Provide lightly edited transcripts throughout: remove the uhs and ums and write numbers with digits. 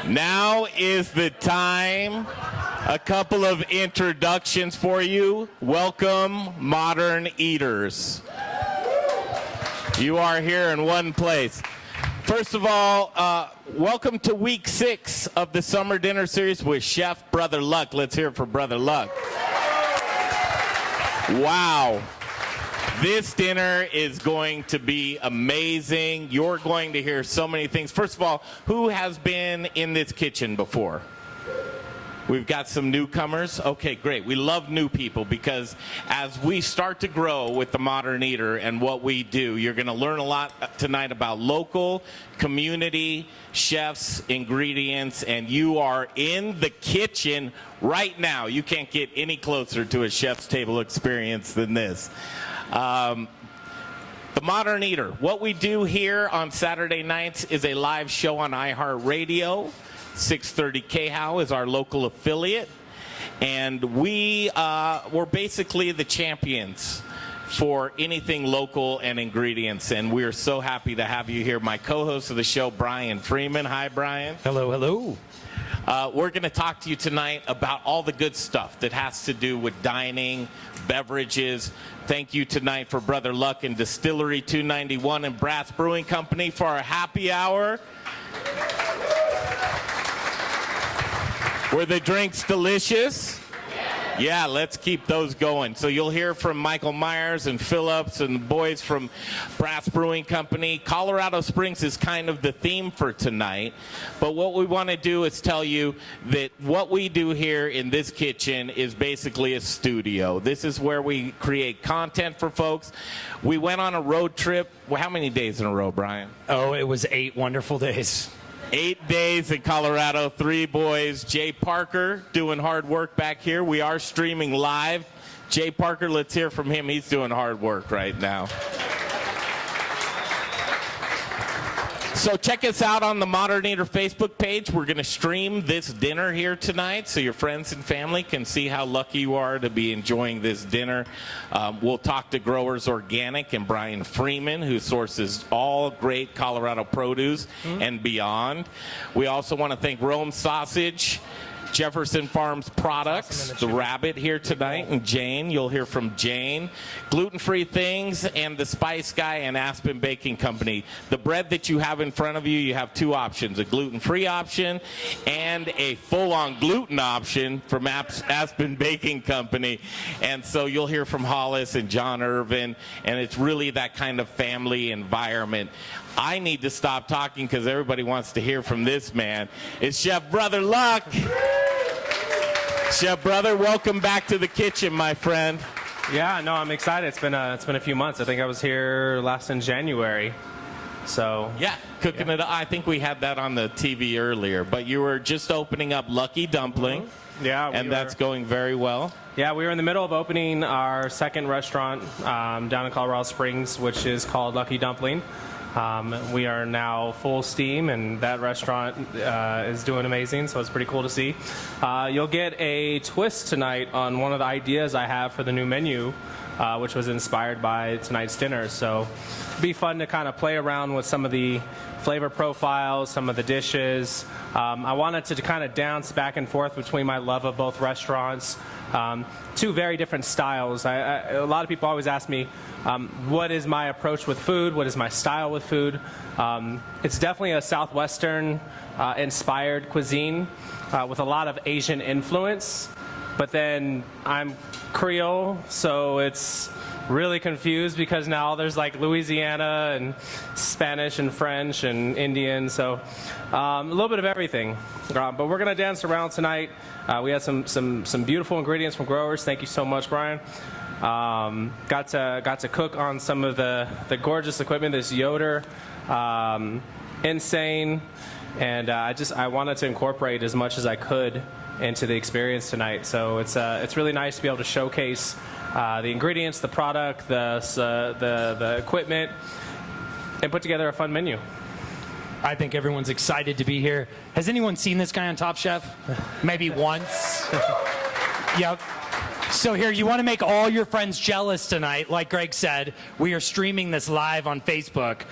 Now is the time. A couple of introductions for you. Welcome, Modern Eaters. You are here in one place. First of all, welcome to week 6 of the Summer Dinner Series with Chef Brother Luck. Let's hear it for Brother Luck. Wow. This dinner is going to be amazing. You're going to hear so many things. First of all, who has been in this kitchen before? We've got some newcomers. Okay, great. We love new people because as we start to grow with the Modern Eater and what we do, you're going to learn a lot tonight about local, community, chefs, ingredients, and you are in the kitchen right now. You can't get any closer to a chef's table experience than this. The Modern Eater. What we do here on Saturday nights is a live show on iHeartRadio. 630 KHOW is our local affiliate, and we're basically the champions for anything local and ingredients, and we're so happy to have you here. My co-host of the show, Brian Freeman. Hi, Brian. Hello, hello. We're going to talk to you tonight about all the good stuff that has to do with dining, beverages. Thank you tonight for Brother Luck and Distillery 291 and Brass Brewing Company for our happy hour. Were the drinks delicious? Yeah, let's keep those going. So you'll hear from Michael Myers and Phillips and the boys from Brass Brewing Company. Colorado Springs is kind of the theme for tonight. But what we want to do is tell you that what we do here in this kitchen is basically a studio. This is where we create content for folks. We went on a road trip. Well, how many days in a row, Brian? Oh, it was 8 wonderful days. 8 days in Colorado, 3 boys. Jay Parker doing hard work back here. We are streaming live. Jay Parker, let's hear from him. He's doing hard work right now. So check us out on the Modern Eater Facebook page. We're going to stream this dinner here tonight so your friends and family can see how lucky you are to be enjoying this dinner. We'll talk to Growers Organic and Brian Freeman, who sources all great Colorado produce and beyond. We also want to thank Rome Sausage, Jefferson Farms Products, the Rabbit here tonight, and Jane. You'll hear from Jane. Gluten-Free Things and the Spice Guy and Aspen Baking Company. The bread that you have in front of you, you have 2 options, a gluten-free option and a full-on gluten option from Aspen Baking Company. And so you'll hear from Hollis and John Irvin, and it's really that kind of family environment. I need to stop talking because everybody wants to hear from this man. It's Chef Brother Luck. Chef Brother, welcome back to the kitchen, my friend. Yeah, no, I'm excited. It's been a few months. I think I was here last in January. So yeah, cooking it. I think we had that on the TV earlier, but you were just opening up Lucky Dumpling. Yeah, that's going very well. Yeah, we were in the middle of opening our second restaurant down in Colorado Springs, which is called Lucky Dumpling. We are now full steam, and that restaurant is doing amazing, so it's pretty cool to see. You'll get a twist tonight on one of the ideas I have for the new menu, which was inspired by tonight's dinner. So it'll be fun to kind of play around with some of the flavor profiles, some of the dishes. I wanted to kind of dance back and forth between my love of both restaurants. 2 very different styles. A lot of people always ask me, what is my approach with food? What is my style with food? It's definitely a Southwestern inspired cuisine with a lot of Asian influence. But then I'm Creole, so it's really confused because now there's like Louisiana and Spanish and French and Indian, so a little bit of everything. But we're gonna dance around tonight. We had some beautiful ingredients from Growers. Thank you so much, Brian. Got to cook on some of the gorgeous equipment. This Yoder, Insane, and I wanted to incorporate as much as I could into the experience tonight. So it's really nice to be able to showcase the ingredients, the product, the equipment, and put together a fun menu. I think everyone's excited to be here. Has anyone seen this guy on Top Chef? Maybe once? Yep. So here, you want to make all your friends jealous tonight, like Greg said. We are streaming this live on Facebook.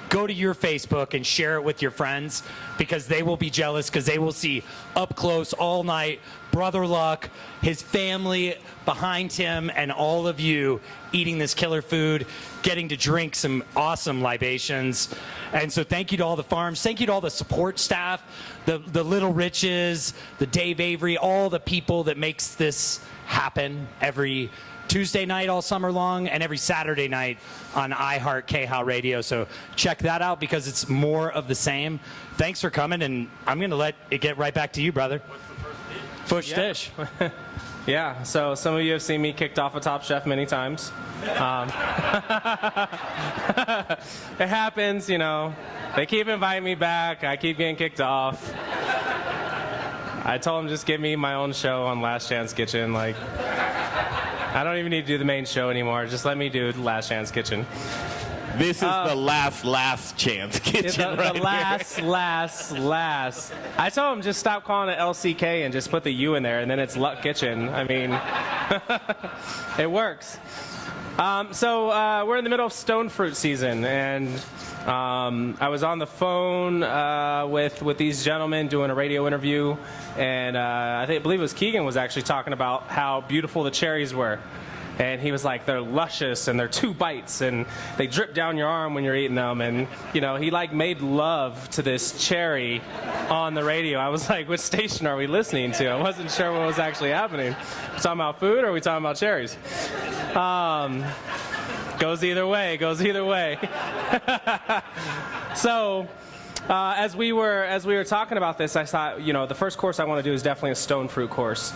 go to your Facebook and share it with your friends, because they will be jealous, because they will see up close all night Brother Luck, his family behind him, and all of you eating this killer food, getting to drink some awesome libations. And so thank you to all the farms. Thank you to all the support staff, the Little Riches, the Dave Avery, all the people that makes this happen every Tuesday night all summer long and every Saturday night on iHeart KHOW Radio. So check that out, because it's more of the same. Thanks for coming, and I'm going to let it get right back to you, brother. What's the first dish? Yeah, so some of you have seen me kicked off of Top Chef many times. It happens, you know. They keep inviting me back. I keep getting kicked off. I told them just give me my own show on Last Chance Kitchen. Like, I don't even need to do the main show anymore. Just let me do Last Chance Kitchen. This is the last chance kitchen right the last. I told him just stop calling it LCK and just put the U in there, and then it's Luck Kitchen. I mean, it works. So we're in the middle of stone fruit season, and I was on the phone with these gentlemen doing a radio interview, and I believe it was Keegan was actually talking about how beautiful the cherries were. And he was like, they're luscious, and they're 2 bites, and they drip down your arm when you're eating them. And, you know, he like made love to this cherry on the radio. I was like, which station are we listening to? I wasn't sure what was actually happening. We talking about food, or are we talking about cherries? Goes either way. So as we were talking about this, I thought, you know, the first course I want to do is definitely a stone fruit course.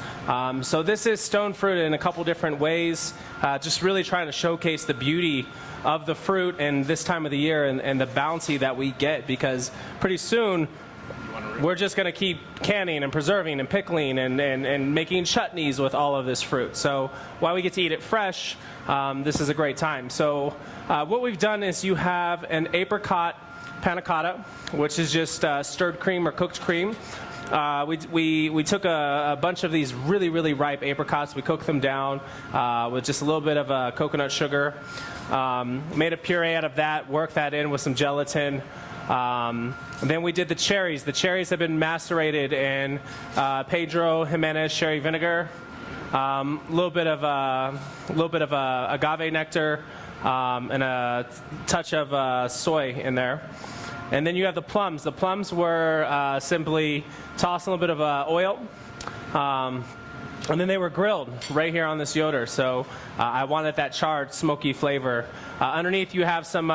So this is stone fruit in a couple different ways, just really trying to showcase the beauty of the fruit and this time of the year, and the bounty that we get, because pretty soon we're just going to keep canning and preserving and pickling and making chutneys with all of this fruit. So while we get to eat it fresh, this is a great time. So what we've done is you have an apricot panna cotta, which is just stirred cream or cooked cream. We took a bunch of these really, really ripe apricots. We cooked them down with just a little bit of coconut sugar. Made a puree out of that, worked that in with some gelatin. And then we did the cherries. The cherries have been macerated in Pedro Jimenez cherry vinegar, a little bit of agave nectar, and a touch of soy in there. And then you have the plums. The plums were simply tossed in a little bit of oil, and then they were grilled right here on this Yoder. So I wanted that charred, smoky flavor. Underneath you have some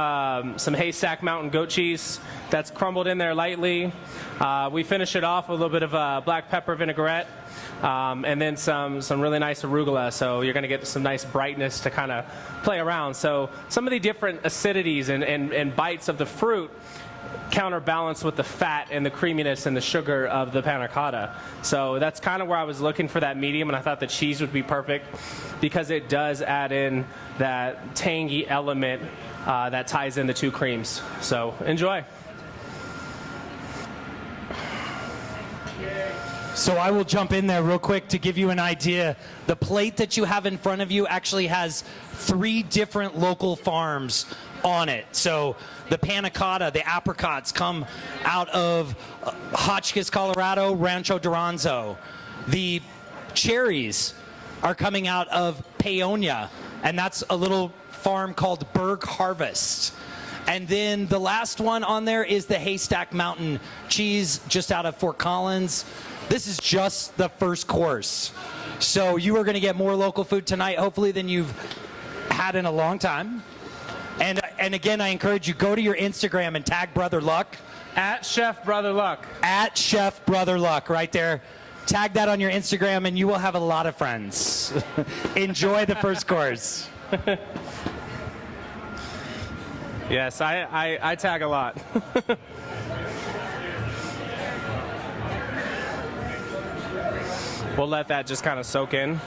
Haystack Mountain goat cheese that's crumbled in there lightly. We finish it off with a little bit of black pepper vinaigrette, and then some really nice arugula. So you're going to get some nice brightness to kind of play around. So some of the different acidities and bites of the fruit counterbalance with the fat and the creaminess and the sugar of the panna cotta. So that's kind of where I was looking for that medium, and I thought the cheese would be perfect because it does add in that tangy element that ties in the 2 creams. So enjoy. So I will jump in there real quick to give you an idea. The plate that you have in front of you actually has 3 different local farms on it. So the panna cotta, the apricots, come out of Hotchkiss, Colorado, Rancho Duranzo. The cherries are coming out of Paonia, and that's a little farm called Berg Harvest. And then the last one on there is the Haystack Mountain cheese, just out of Fort Collins. This is just the first course. So you are going to get more local food tonight, hopefully, than you've had in a long time. And again, I encourage you, go to your Instagram and tag Brother Luck. At Chef Brother Luck. At Chef Brother Luck, right there. Tag that on your Instagram, and you will have a lot of friends. Enjoy the first course. Yes, I tag a lot. We'll let that just kind of soak in.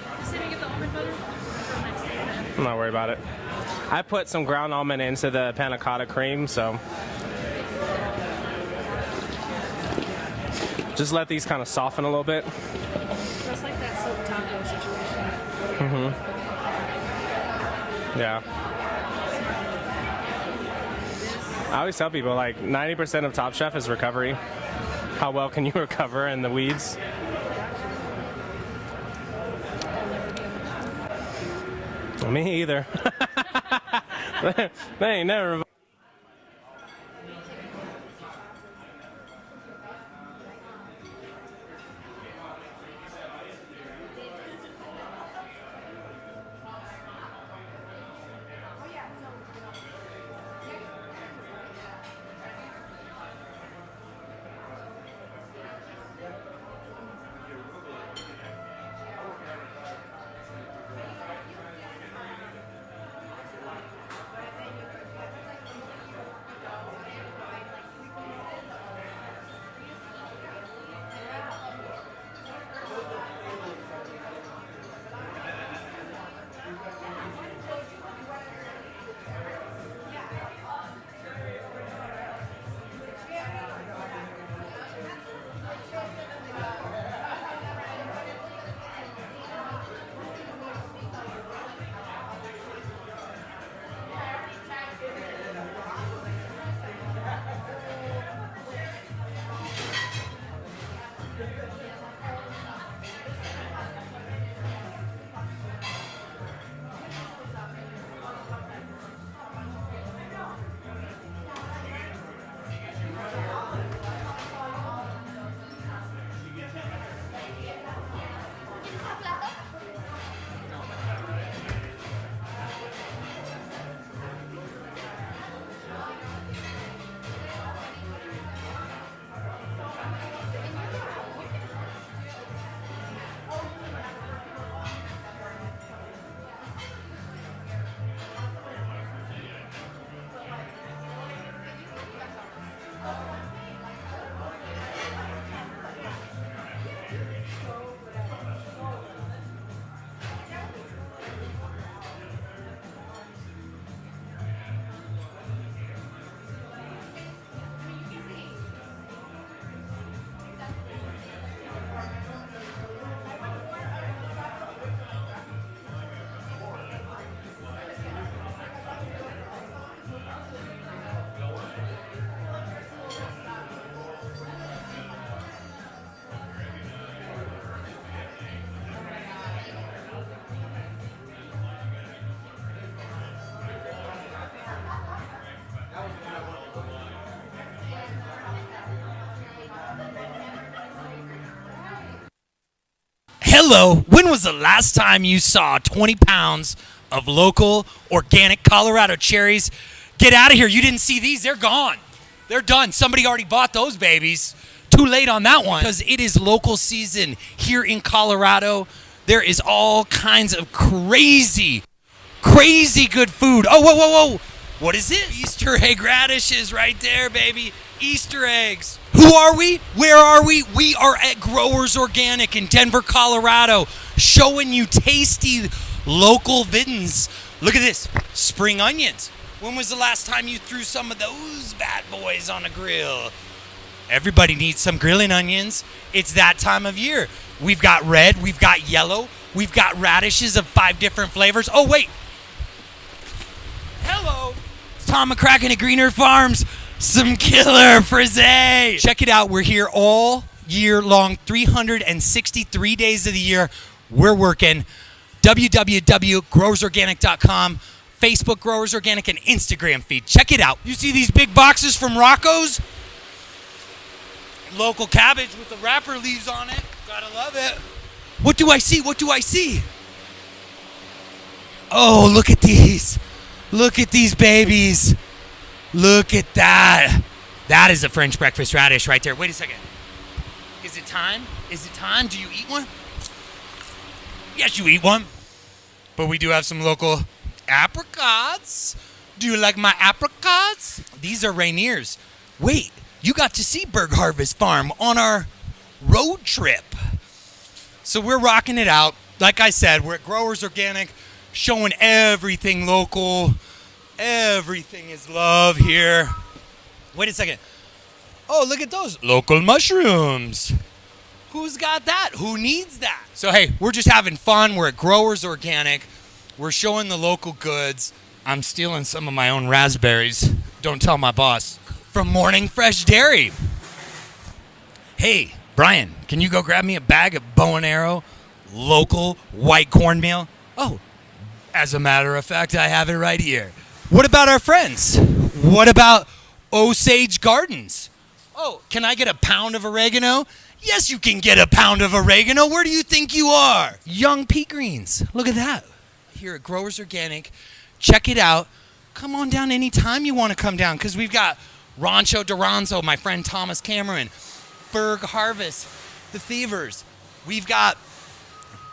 I'm not worried about it. I put some ground almond into the panna cotta cream, so just let these kind of soften a little bit. Just like that silk taco situation. Yeah. I always tell people, like, 90% of Top Chef is recovery. How well can you recover in the weeds? Me either. They ain't never. Hello, when was the last time you saw 20 pounds of local, organic Colorado cherries? Get out of here. You didn't see these. They're gone. They're done. Somebody already bought those babies. Too late on that one. Because it is local season here in Colorado. There is all kinds of crazy good food. Oh, whoa, whoa, whoa. What is this? Easter egg radishes right there, baby. Easter eggs. Who are we? Where are we? We are at Growers Organic in Denver, Colorado, showing you tasty local vittins. Look at this. Spring onions. When was the last time you threw some of those bad boys on a grill? Everybody needs some grilling onions. It's that time of year. We've got red, we've got yellow, we've got radishes of 5 different flavors. Oh, wait. Hello. It's Tom McCracken at Green Earth Farms. Some killer frisee. Check it out. We're here all year long, 363 days of the year. We're working. www.growersorganic.com, Facebook Growers Organic, and Instagram feed. Check it out. You see these big boxes from Rocco's? Local cabbage with the wrapper leaves on it. Gotta love it. What do I see? What do I see? Oh, look at these. Look at these babies. Look at that. That is a French breakfast radish right there. Wait a second. Is it time? Is it time? Do you eat one? Yes, you eat one. But we do have some local apricots. Do you like my apricots? These are Rainier's. Wait, you got to see Berg Harvest Farm on our road trip. So we're rocking it out. Like I said, we're at Growers Organic, showing everything local. Everything is love here. Wait a second. Oh, look at those local mushrooms. Who's got that? Who needs that? So, hey, we're just having fun. We're at Growers Organic. We're showing the local goods. I'm stealing some of my own raspberries. Don't tell my boss. From Morning Fresh Dairy. Hey, Brian, can you go grab me a bag of Bow and Arrow local white cornmeal? Oh, as a matter of fact, I have it right here. What about our friends? What about Osage Gardens? Oh, can I get a pound of oregano? Yes, you can get a pound of oregano. Where do you think you are? Young pea greens. Look at that. Here at Growers Organic. Check it out. Come on down anytime you want to come down, because we've got Rancho Duranzo, my friend Thomas Cameron, Berg Harvest, the Thievers. We've got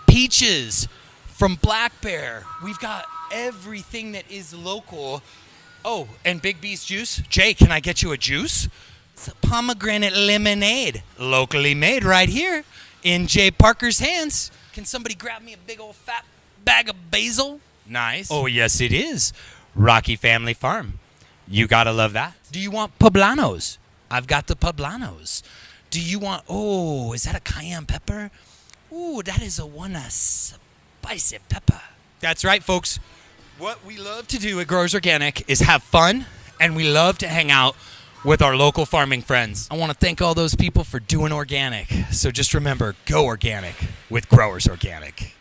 peaches from Black Bear. We've got everything that is local. Oh, and Big Beast juice. Jay, can I get you a juice? It's a pomegranate lemonade, locally made right here in Jay Parker's hands. Can somebody grab me a big old fat bag of basil? Nice. Oh, yes, it is. Rocky Family Farm. You gotta love that. Do you want poblanos? I've got the poblanos. Do you want, oh, is that a cayenne pepper? Ooh, that is a spicy pepper. That's right, folks. What we love to do at Growers Organic is have fun, and we love to hang out with our local farming friends. I want to thank all those people for doing organic. So just remember, go organic with Growers Organic.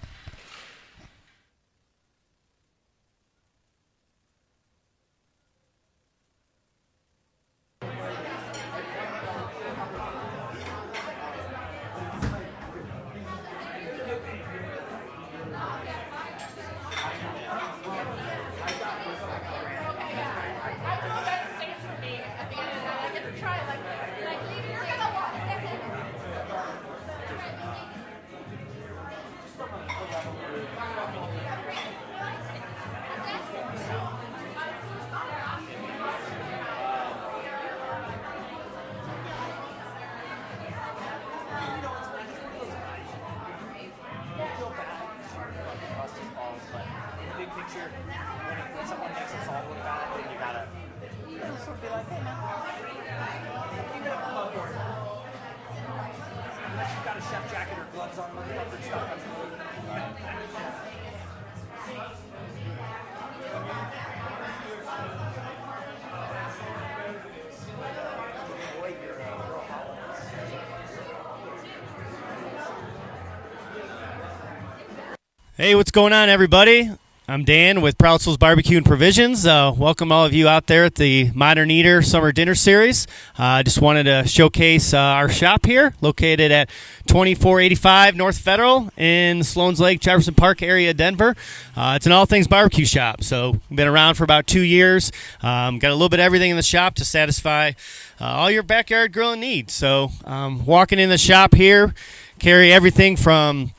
Hey, what's going on, everybody? I'm Dan with Proud Souls Barbecue and Provisions. Welcome all of you out there at the Modern Eater Summer Dinner Series. I just wanted to showcase our shop here, located at 2485 North Federal in the Sloan's Lake, Jefferson Park area of Denver. It's an all things barbecue shop, so we've been around for about 2 years. Got a little bit of everything in the shop to satisfy all your backyard grilling needs. So walking in the shop here, carry everything from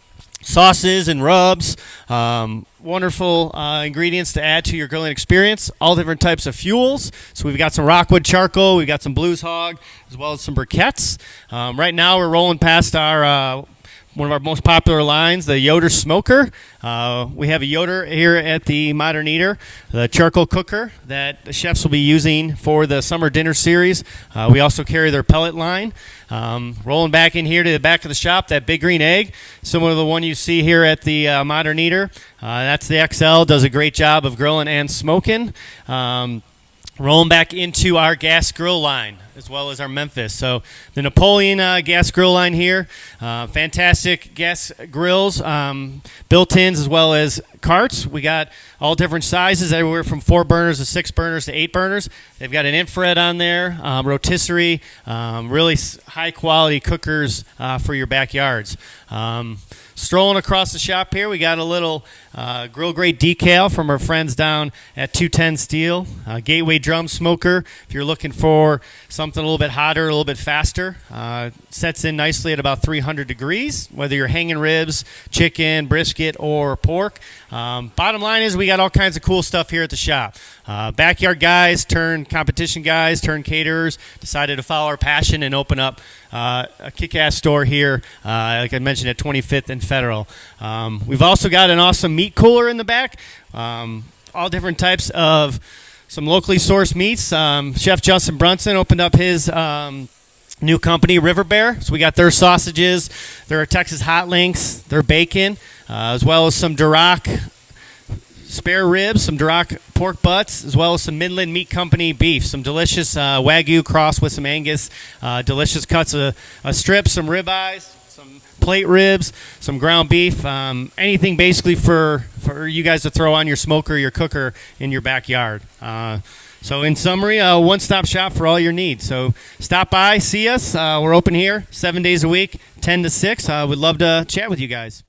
sauces and rubs, wonderful ingredients to add to your grilling experience, all different types of fuels. So we've got some Rockwood charcoal, we've got some Blues Hog, as well as some briquettes. Right now we're rolling past our one of our most popular lines, the Yoder Smoker. We have a Yoder here at the Modern Eater, the charcoal cooker that the chefs will be using for the summer dinner series. We also carry their pellet line. Rolling back in here to the back of the shop, that big green egg, similar to the one you see here at the Modern Eater. That's the XL, does a great job of grilling and smoking. Rolling back into our gas grill line, as well as our Memphis. So the Napoleon gas grill line here, fantastic gas grills, built-ins as well as carts. We got all different sizes, everywhere from 4 burners to 6 burners to 8 burners. They've got an infrared on there, rotisserie, really high-quality cookers for your backyards. Strolling across the shop here, we got a little grill grade decal from our friends down at 210 Steel. Gateway drum smoker. If you're looking for something a little bit hotter, a little bit faster, sets in nicely at about 300 degrees, whether you're hanging ribs, chicken, brisket, or pork. Bottom line is we got all kinds of cool stuff here at the shop. Backyard guys turned competition guys turned caterers decided to follow our passion and open up a kick-ass store here, like I mentioned, at 25th and Federal. We've also got an awesome meat cooler in the back, all different types of some locally sourced meats. Chef Justin Brunson opened up his new company, River Bear. So we got their sausages, their Texas hot links, their bacon, as well as some Duroc spare ribs, some Duroc pork butts, as well as some Midland Meat Company beef, some delicious Wagyu crossed with some Angus, delicious cuts of strips, some ribeyes, some plate ribs, some ground beef, anything basically for you guys to throw on your smoker, your cooker in your backyard. So in summary, a one-stop shop for all your needs. So stop by, see us. We're open here 7 days a week, 10 to 6. We'd love to chat with you guys.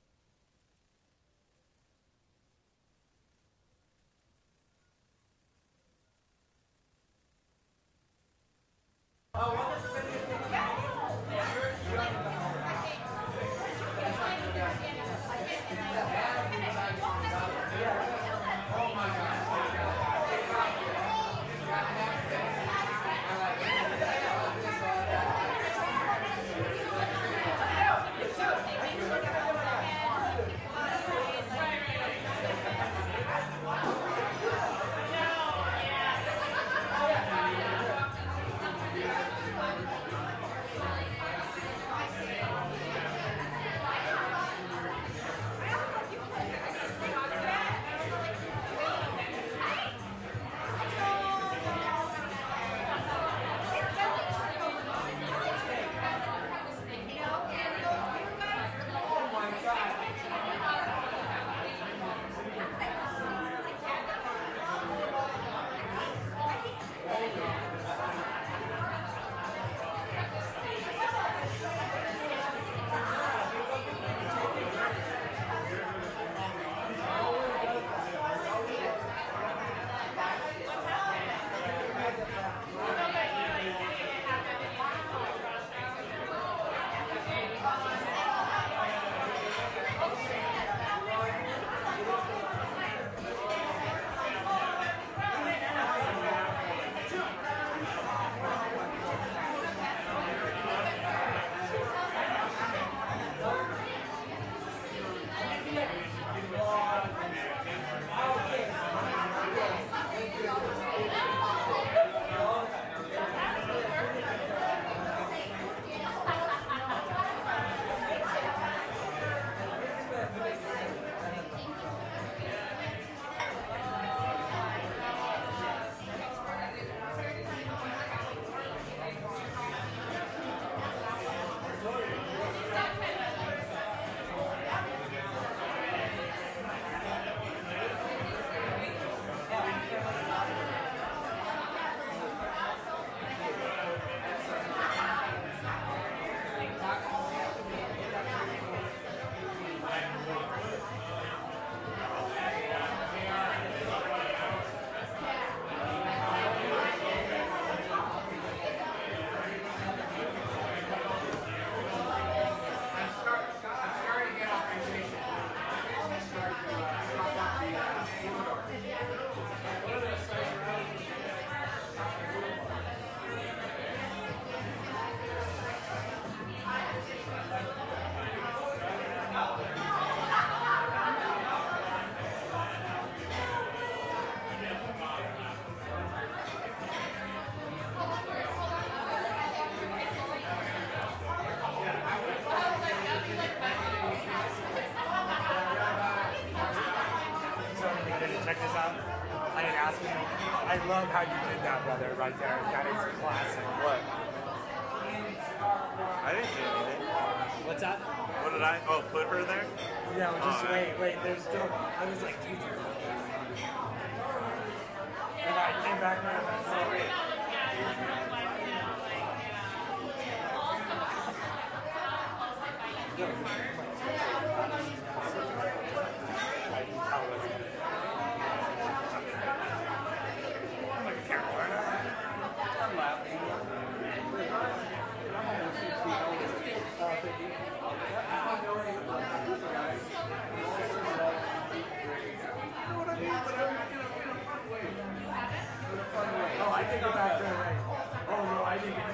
Check this out. I had asked him. I love how you did that, brother, right there. That is classic. What? I didn't do anything. What's that? What did I? Oh, put her there? Yeah, just wait. There's still. I was like, dude. And I came back around and I saw it. Oh, I take it back to the right. Oh, no, I didn't get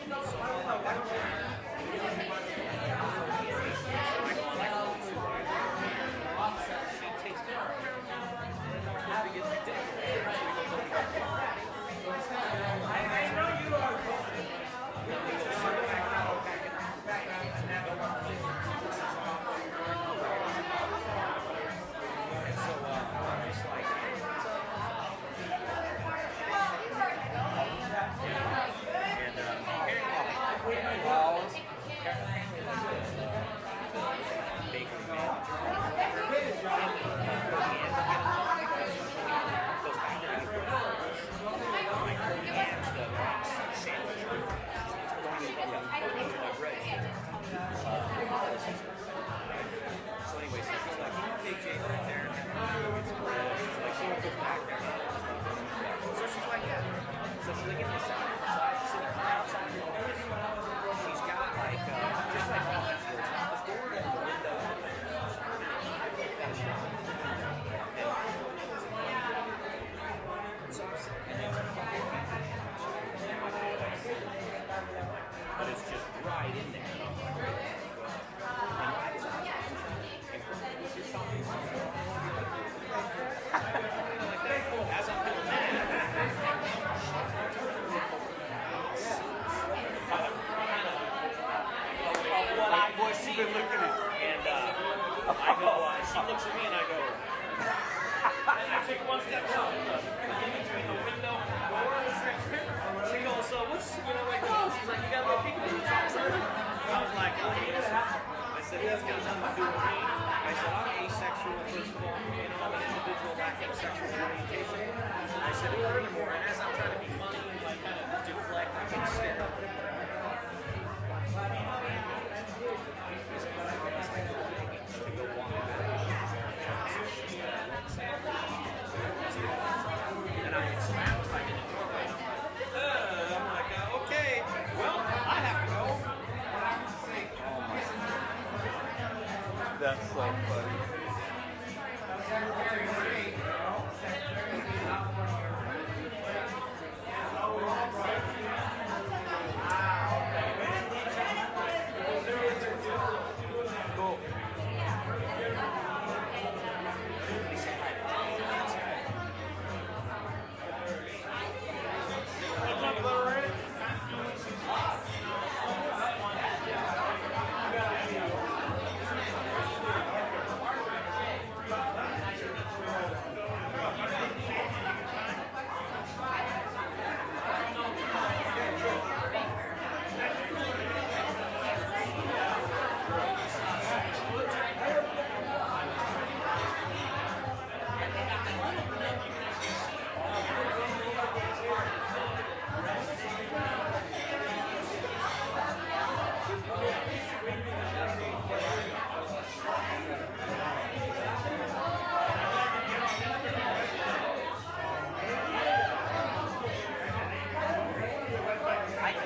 So but it's just right in there. As I'm doing that, boy, she's been looking at it. And I go, she looks at me and I go, I take one step up. In between the window and the door. She goes, so what's, like, oh, she's like, you got a little peek at me. I was like, oh, yes. I said, that's got nothing to do with me. I said, I'm asexual, first of all. I'm an individual lack of sexual orientation. I said, furthermore, and as I'm trying to be funny and like kind of deflect, I can stare up. That's so funny.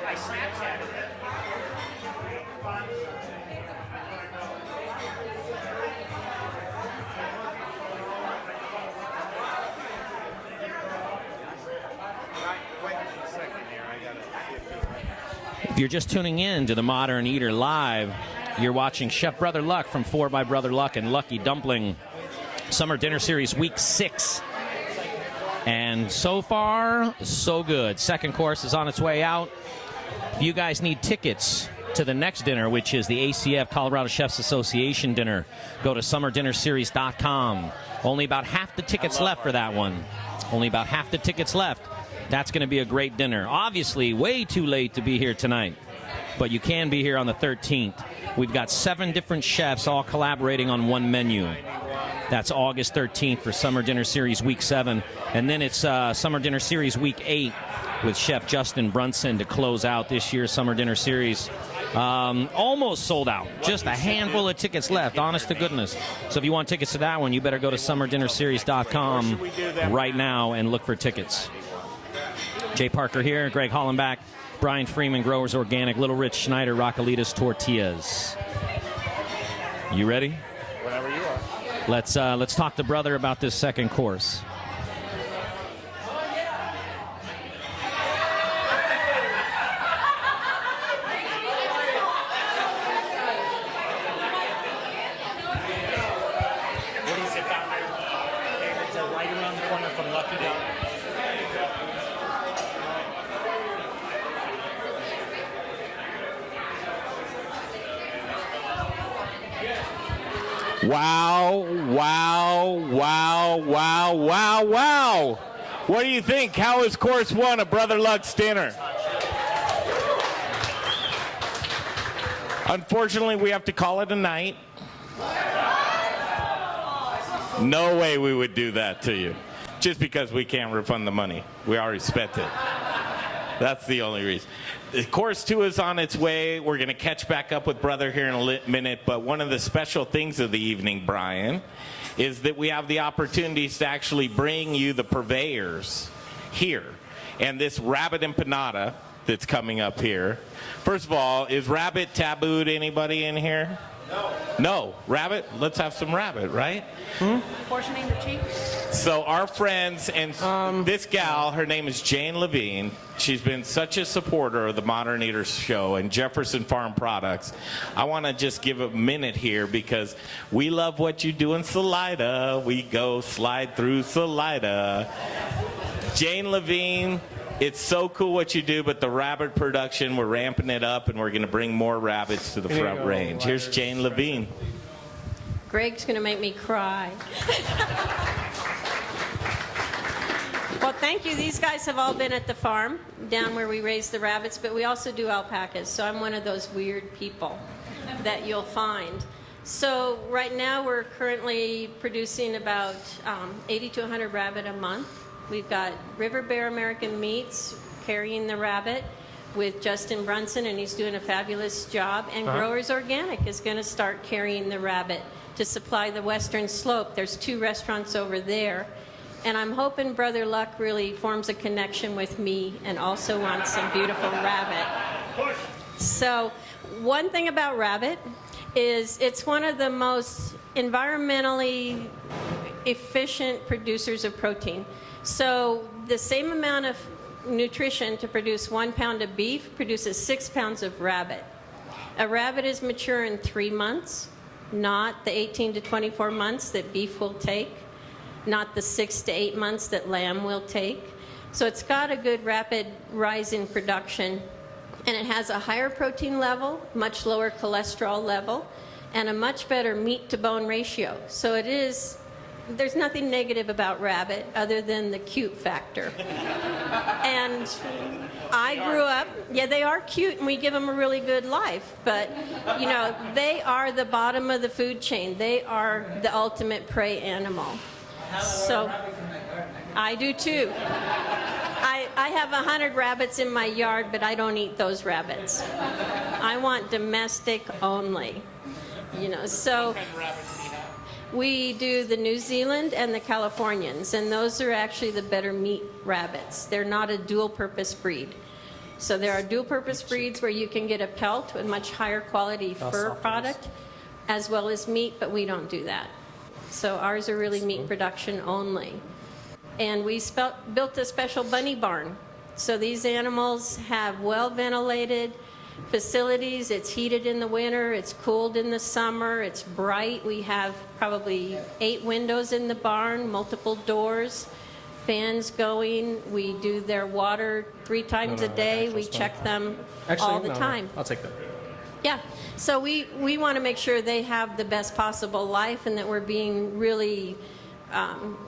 I Snapchatted it. If you're just tuning in to the Modern Eater Live, you're watching Chef Brother Luck from 4 by Brother Luck and Lucky Dumpling Summer Dinner Series Week 6. And so far, so good. Second course is on its way out. If you guys need tickets to the next dinner, which is the ACF Colorado Chefs Association dinner, go to summerdinnerseries.com. Only about half the tickets left for that one. Only about half the tickets left. That's going to be a great dinner. Obviously, way too late to be here tonight, but you can be here on the 13th. We've got 7 different chefs all collaborating on one menu. That's August 13th for Summer Dinner Series Week 7. And then it's Summer Dinner Series Week 8 with Chef Justin Brunson to close out this year's Summer Dinner Series. Almost sold out. Just a handful of tickets left, honest to goodness. So if you want tickets to that one, you better go to summerdinnerseries.com right now and look for tickets. Jay Parker here, Greg Hollenbach, Brian Freeman, Growers Organic, Little Rich Schneider, Rockalitas Tortillas. You ready? Whenever you are. Let's talk to Brother about this second course. What is it about my favorites are right around the corner from Lucky Dumpling. Wow, wow, wow, wow, wow, wow. What do you think? How is course 1 of Brother Luck's dinner? Unfortunately, we have to call it a night. No way we would do that to you. Just because we can't refund the money. We already spent it. That's the only reason. Course 2 is on its way. We're going to catch back up with Brother here in a minute. But one of the special things of the evening, Brian, is that we have the opportunities to actually bring you the purveyors here. And this rabbit empanada that's coming up here. First of all, is rabbit tabooed? Anybody in here? No. Rabbit? Let's have some rabbit, right? Portioning the cheek. So our friends and this gal, her name is Jane Levine. She's been such a supporter of the Modern Eater show and Jefferson Farm Products. I want to just give a minute here because we love what you do in Salida. We go slide through Salida. Jane Levine, it's so cool what you do, but the rabbit production, we're ramping it up and we're going to bring more rabbits to the front range. Here's Jane Levine. Greg's going to make me cry. Well, thank you. These guys have all been at the farm down where we raise the rabbits, but we also do alpacas. So I'm one of those weird people that you'll find. So right now we're currently producing about 80 to 100 rabbit a month. We've got River Bear American Meats carrying the rabbit with Justin Brunson, and he's doing a fabulous job. And Growers Organic is going to start carrying the rabbit to supply the Western Slope. There's 2 restaurants over there. And I'm hoping Brother Luck really forms a connection with me and also wants some beautiful rabbit. So one thing about rabbit is it's one of the most environmentally efficient producers of protein. So the same amount of nutrition to produce 1 pound of beef produces 6 pounds of rabbit. A rabbit is mature in 3 months, not the 18 to 24 months that beef will take, not the 6 to 8 months that lamb will take. So it's got a good rapid rise in production, and it has a higher protein level, much lower cholesterol level, and a much better meat to bone ratio. So it is, there's nothing negative about rabbit other than the cute factor. And I grew up, yeah, they are cute and we give them a really good life, but you know, they are the bottom of the food chain. They are the ultimate prey animal. So I do too. I have 100 rabbits in my yard, but I don't eat those rabbits. I want domestic only. You know, so we do the New Zealand and the Californians, and those are actually the better meat rabbits. They're not a dual-purpose breed. So there are dual-purpose breeds where you can get a pelt with much higher quality fur product, as well as meat, but we don't do that. So ours are really meat production only. And we built a special bunny barn. So these animals have well-ventilated facilities. It's heated in the winter, it's cooled in the summer, it's bright. We have probably 8 windows in the barn, multiple doors, fans going. We do their water 3 times a day. We check them all the time. I'll take that. Yeah, so we want to make sure they have the best possible life and that we're being really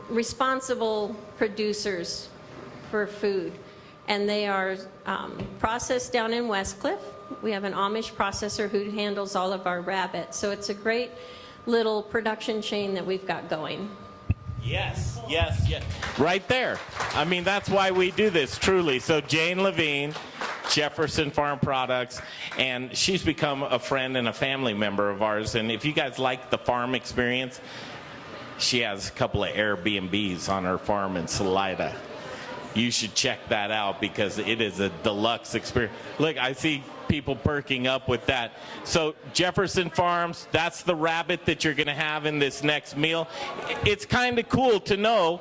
responsible producers for food. And they are processed down in Westcliff. We have an Amish processor who handles all of our rabbits. So it's a great little production chain that we've got going. Yes. Right there. I mean, that's why we do this, truly. So Jane Levine, Jefferson Farm Products, and she's become a friend and a family member of ours. And if you guys like the farm experience, she has a couple of Airbnbs on her farm in Salida. You should check that out because it is a deluxe experience. Look, I see people perking up with that. So Jefferson Farms, that's the rabbit that you're going to have in this next meal. It's kind of cool to know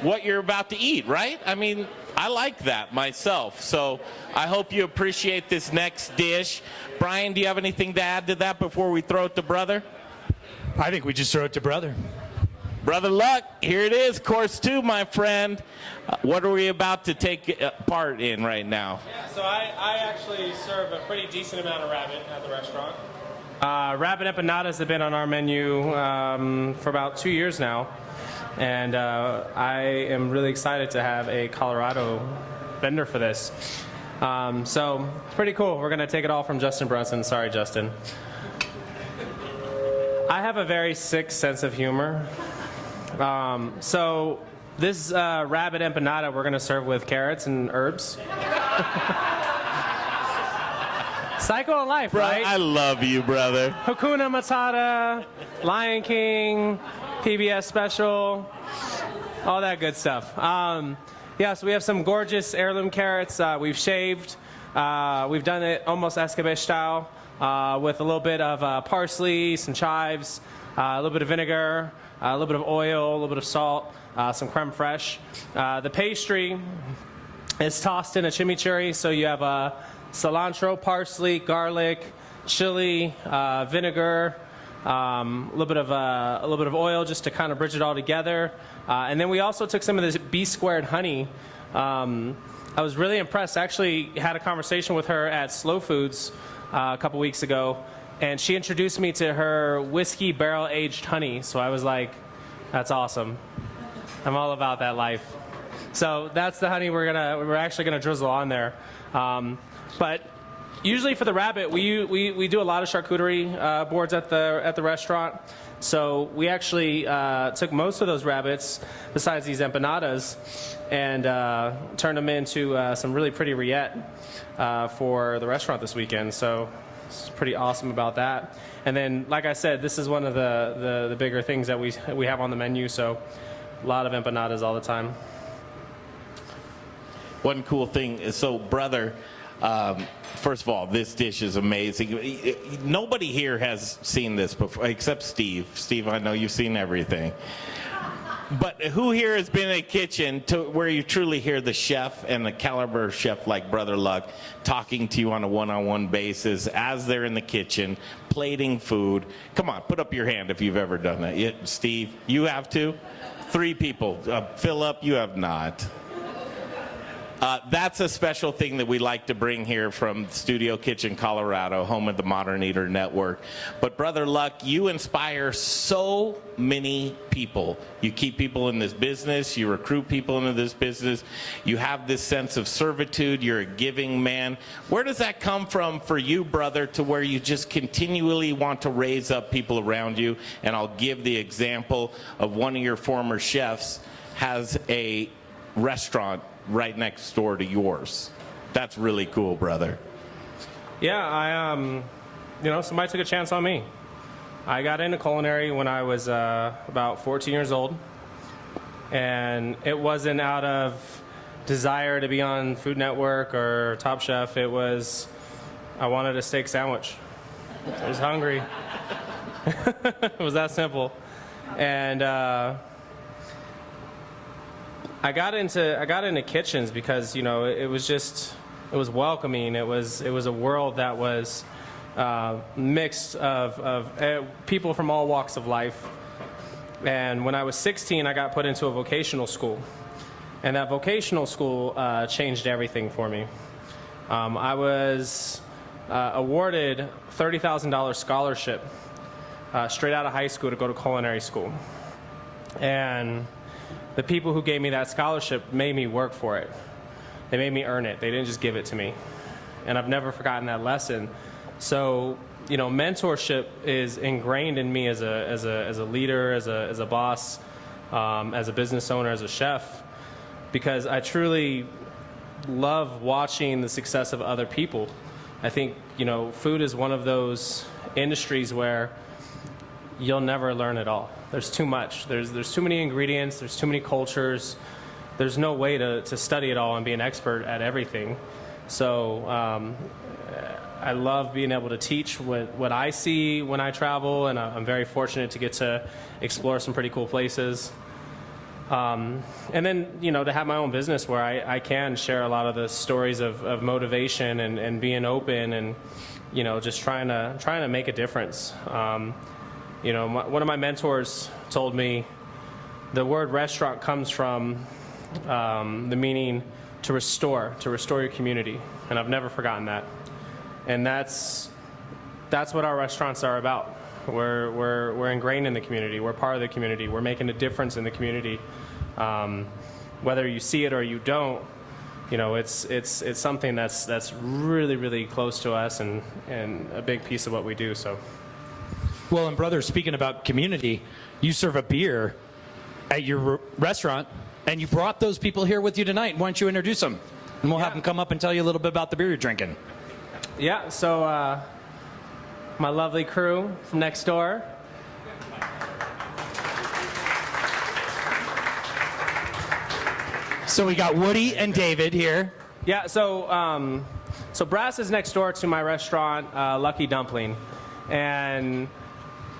what you're about to eat, right? I mean, I like that myself. So I hope you appreciate this next dish. Brian, do you have anything to add to that before we throw it to Brother? I think we just throw it to Brother. Brother Luck, here it is, course 2, my friend. What are we about to take part in right now? Yeah, so I actually serve a pretty decent amount of rabbit at the restaurant. Rabbit empanadas have been on our menu for about 2 years now. And I am really excited to have a Colorado vendor for this. So it's pretty cool. We're going to take it all from Justin Brunson. Sorry, Justin. I have a very sick sense of humor. So this rabbit empanada we're going to serve with carrots and herbs. Cycle of life, right? I love you, brother. Hakuna Matata, Lion King, PBS special, all that good stuff. Yeah, so we have some gorgeous heirloom carrots. We've shaved. We've done it almost escabeche style. with a little bit of parsley, some chives, a little bit of vinegar, a little bit of oil, a little bit of salt, some creme fraiche. The pastry is tossed in a chimichurri, so you have cilantro, parsley, garlic, chili, vinegar, a little bit of oil just to kind of bridge it all together. And then we also took some of this B-squared honey. I was really impressed. I actually had a conversation with her at Slow Foods a couple weeks ago, and she introduced me to her whiskey barrel-aged honey. So I was like, that's awesome. I'm all about that life. So that's the honey we're actually gonna drizzle on there. But usually for the rabbit, we do a lot of charcuterie boards at the restaurant. So we actually took most of those rabbits, besides these empanadas, and turned them into some really pretty rillette for the restaurant this weekend. So it's pretty awesome about that. And then, like I said, this is one of the bigger things that we have on the menu. So a lot of empanadas all the time. One cool thing is, so brother, first of all, this dish is amazing. Nobody here has seen this before, except Steve. Steve, I know you've seen everything. But who here has been in a kitchen where you truly hear the chef and the caliber chef like Brother Luck talking to you on a one-on-one basis as they're in the kitchen, plating food? Come on, put up your hand if you've ever done that. Steve, you have to? 3 people. Philip, you have not. That's a special thing that we like to bring here from Studio Kitchen, Colorado, home of the Modern Eater Network. But Brother Luck, you inspire so many people. You keep people in this business. You recruit people into this business. You have this sense of servitude. You're a giving man. Where does that come from for you, brother, to where you just continually want to raise up people around you? And I'll give the example of one of your former chefs has a restaurant right next door to yours. That's really cool, brother. Yeah, somebody took a chance on me. I got into culinary when I was about 14 years old, and it wasn't out of desire to be on Food Network or Top Chef. It was, I wanted a steak sandwich. I was hungry. It was that simple. And I got into kitchens because, it was welcoming. It was a world that was mixed of people from all walks of life. And when I was 16, I got put into a vocational school, and that vocational school changed everything for me. I was awarded $30,000 scholarship straight out of high school to go to culinary school, and the people who gave me that scholarship made me work for it. They made me earn it. They didn't just give it to me. And I've never forgotten that lesson. So, mentorship is ingrained in me as a leader, as a boss, as a business owner, as a chef, because I truly love watching the success of other people. I think, food is one of those industries where you'll never learn it all. There's too much. There's too many ingredients. There's too many cultures. There's no way to study it all and be an expert at everything. So I love being able to teach what I see when I travel, and I'm very fortunate to get to explore some pretty cool places. And then, to have my own business where I can share a lot of the stories of motivation and being open and, just trying to make a difference. One of my mentors told me the word restaurant comes from the meaning to restore your community, and I've never forgotten that. And that's what our restaurants are about. We're ingrained in the community. We're part of the community. We're making a difference in the community. Whether you see it or you don't, it's something that's really, really close to us and a big piece of what we do. So. Well, and brother, speaking about community, you serve a beer at your restaurant, and you brought those people here with you tonight. Why don't you introduce them? And we'll have them come up and tell you a little bit about the beer you're drinking. Yeah, so my lovely crew from next door. So we got Woody and David here. Yeah, so So Brass is next door to my restaurant, Lucky Dumpling, and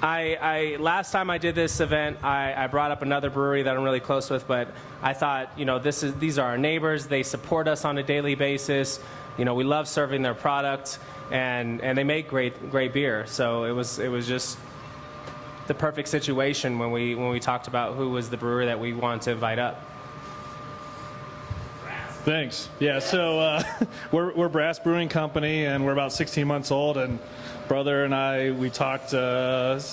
I last time I did this event, I brought up another brewery that I'm really close with, but I thought, you know, these are our neighbors. They support us on a daily basis. You know, we love serving their product, and they make great beer. So it was just the perfect situation when we talked about who was the brewer that we wanted to invite up. Thanks. Yeah, so we're Brass Brewing Company, and we're about 16 months old. And brother and I, we talked about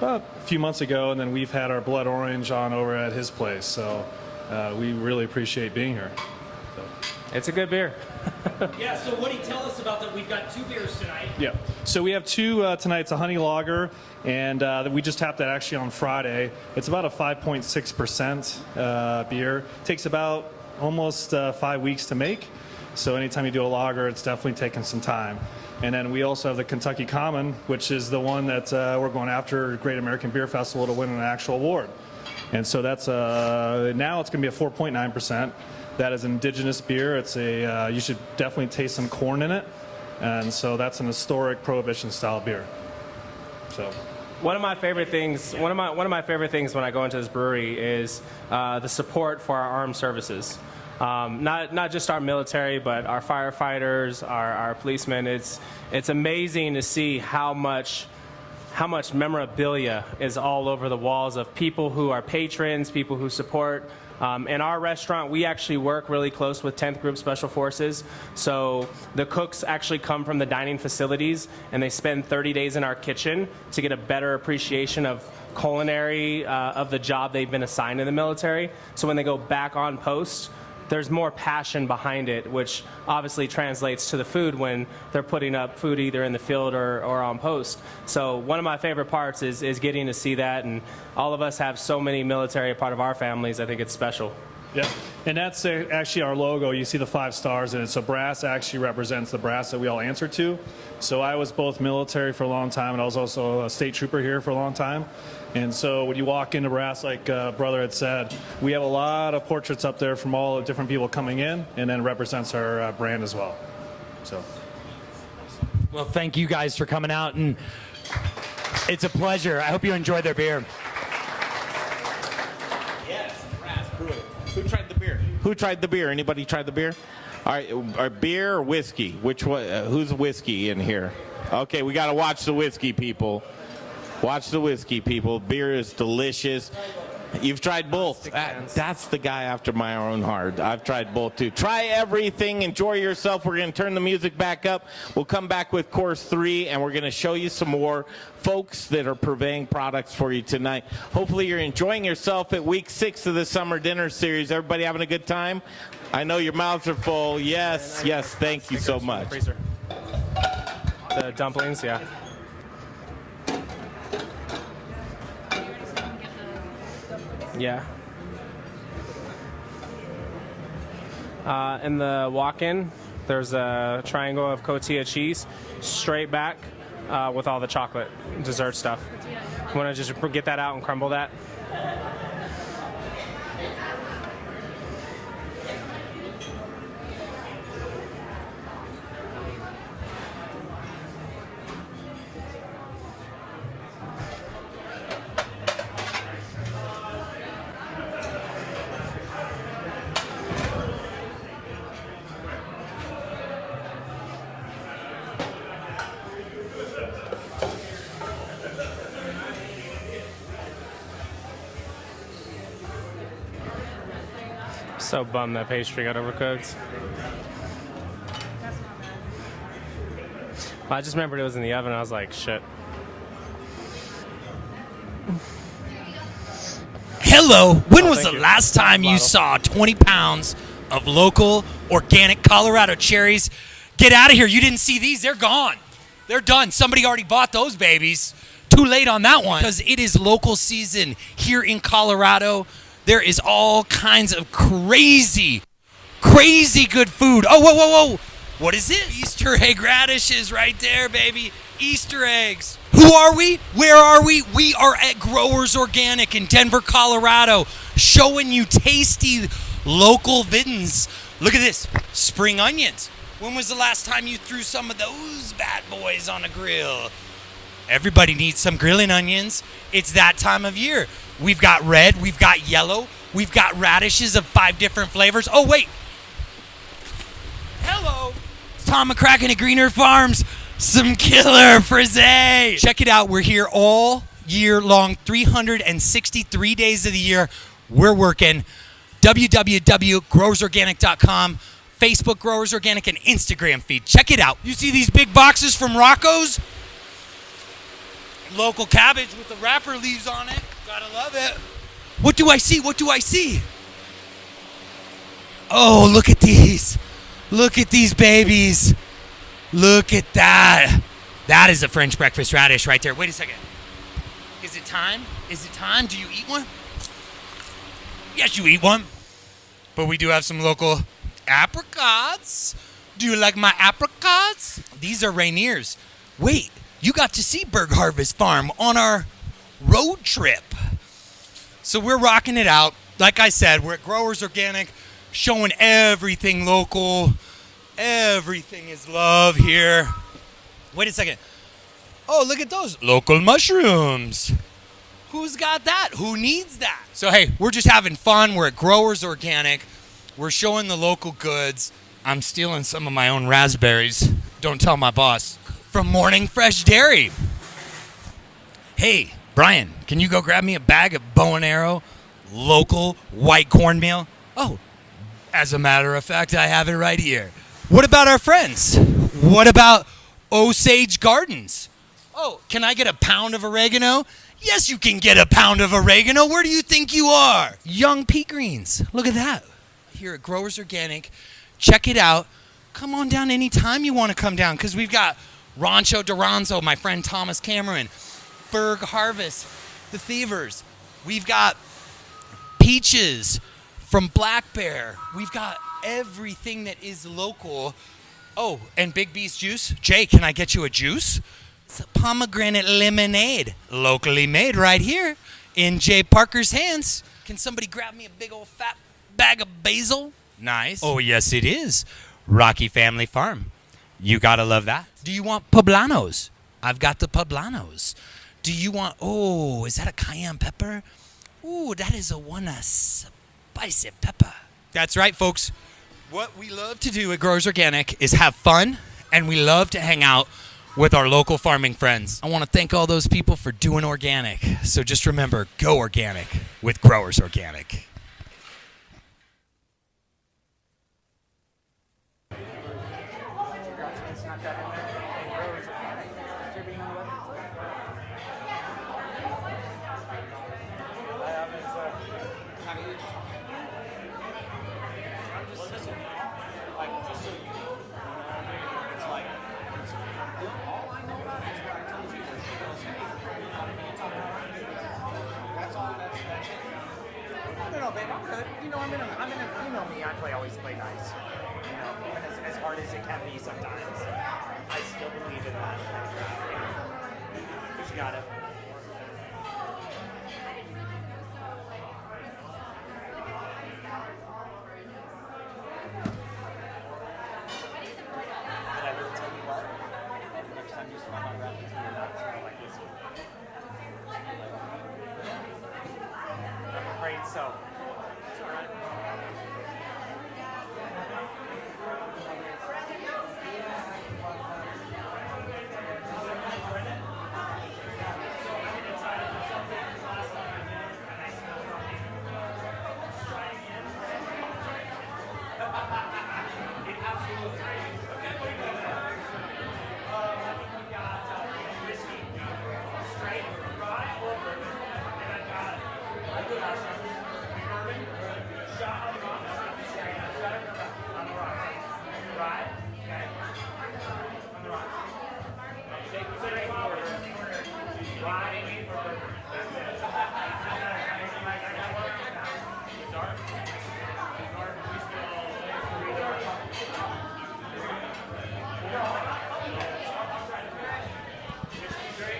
a few months ago, and then we've had our Blood Orange on over at his place. So we really appreciate being here. So. It's a good beer. Yeah, so what do you tell us about that? We've got 2 beers tonight. Yeah, so we have 2 tonight. It's a honey lager, and we just tapped that actually on Friday. It's about a 5.6% beer. Takes about almost 5 weeks to make. So anytime you do a lager, it's definitely taking some time. And then we also have the Kentucky Common, which is the one that we're going after Great American Beer Festival to win an actual award. And so that's now it's going to be a 4.9%. That is indigenous beer. It's a you should definitely taste some corn in it. And so that's an historic Prohibition style beer. So. One of my favorite things when I go into this brewery is the support for our armed services. Not just our military, but our firefighters, our policemen. It's amazing to see how much memorabilia is all over the walls of people who are patrons, people who support. In our restaurant, we actually work really close with 10th Group Special Forces. So the cooks actually come from the dining facilities, and they spend 30 days in our kitchen to get a better appreciation of culinary of the job they've been assigned in the military. So when they go back on post, there's more passion behind it, which obviously translates to the food when they're putting up food either in the field or on post. So one of my favorite parts is getting to see that, and all of us have so many military a part of our families. I think it's special. Yeah, and that's actually our logo. You see the 5 stars in it. So Brass actually represents the brass that we all answer to. So I was both military for a long time, and I was also a state trooper here for a long time. And so when you walk into Brass, like Brother had said, we have a lot of portraits up there from all the different people coming in, and then represents our brand as well. So. Well, thank you guys for coming out, and it's a pleasure. I hope you enjoyed their beer. Yes, Brass Brewing. Who tried the beer? Who tried the beer? Anybody tried the beer? All right, are beer or whiskey? Which one? Who's whiskey in here? Okay, we got to watch the whiskey, people. Watch the whiskey, people. Beer is delicious. You've tried both. That's the guy after my own heart. I've tried both, too. Try everything. Enjoy yourself. We're going to turn the music back up. We'll come back with course 3, and we're going to show you some more folks that are purveying products for you tonight. Hopefully you're enjoying yourself at week 6 of the Summer Dinner Series. Everybody having a good time? I know your mouths are full. Yes, yes. Thank you so much. The dumplings, yeah. Yeah. In the walk-in, there's a triangle of cotija cheese, straight back with all the chocolate dessert stuff. You want to just get that out and crumble that? So bummed that pastry got overcooked. I just remembered it was in the oven. I was like, shit. Hello. When was the you. last time you saw 20 pounds of local, organic Colorado cherries? Get out of here. You didn't see these. They're gone. They're done. Somebody already bought those babies. Too late on that one. Because it is local season here in Colorado. There is all kinds of crazy good food. Oh, whoa, whoa, whoa. What is this? Easter egg radishes right there, baby. Easter eggs. Who are we? Where are we? We are at Growers Organic in Denver, Colorado, showing you tasty local vittens. Look at this. Spring onions. When was the last time you threw some of those bad boys on a grill? Everybody needs some grilling onions. It's that time of year. We've got red, we've got yellow, we've got radishes of 5 different flavors. Oh, wait. Hello. It's Tom McCracken at Green Earth Farms. Some killer frisee. Check it out. We're here all year long, 363 days of the year. We're working. www.growersorganic.com, Facebook Growers Organic, and Instagram feed. Check it out. You see these big boxes from Rocco's? Local cabbage with the wrapper leaves on it. Gotta love it. What do I see? What do I see? Oh, look at these. Look at these babies. Look at that. That is a French breakfast radish right there. Wait a second. Is it time? Is it time? Do you eat one? Yes, you eat one. But we do have some local apricots. Do you like my apricots? These are Rainier's. Wait, you got to see Berg Harvest Farm on our road trip. So we're rocking it out. Like I said, we're at Growers Organic, showing everything local. Everything is love here. Wait a second. Oh, look at those local mushrooms. Who's got that? Who needs that? So, hey, we're just having fun. We're at Growers Organic. We're showing the local goods. I'm stealing some of my own raspberries. Don't tell my boss. From Morning Fresh Dairy. Hey, Brian, can you go grab me a bag of Bow and Arrow local white cornmeal? Oh, as a matter of fact, I have it right here. What about our friends? What about Osage Gardens? Oh, can I get a pound of oregano? Yes, you can get a pound of oregano. Where do you think you are? Young pea greens. Look at that. Here at Growers Organic. Check it out. Come on down anytime you want to come down, because we've got Rancho Duranzo, my friend Thomas Cameron, Berg Harvest, the Thievers. We've got peaches from Black Bear. We've got everything that is local. Oh, and Big Beast juice. Jay, can I get you a juice? It's a pomegranate lemonade, locally made right here in Jay Parker's hands. Can somebody grab me a big old fat bag of basil? Nice. Oh, yes, it is. Rocky Family Farm. You gotta love that. Do you want poblanos? I've got the poblanos. Do you want, oh, is that a cayenne pepper? Ooh, that is a one spicy pepper. That's right, folks. What we love to do at Growers Organic is have fun, and we love to hang out with our local farming friends. I want to thank all those people for doing organic. So just remember, go organic with Growers Organic. No, babe, I'm good. You know, you know me. Always play nice. You know, even as hard as it can be sometimes. I still believe in that. Just got it. Did I really tell you what? Next time you smell my breath, it's gonna not smell like this. I'm afraid so.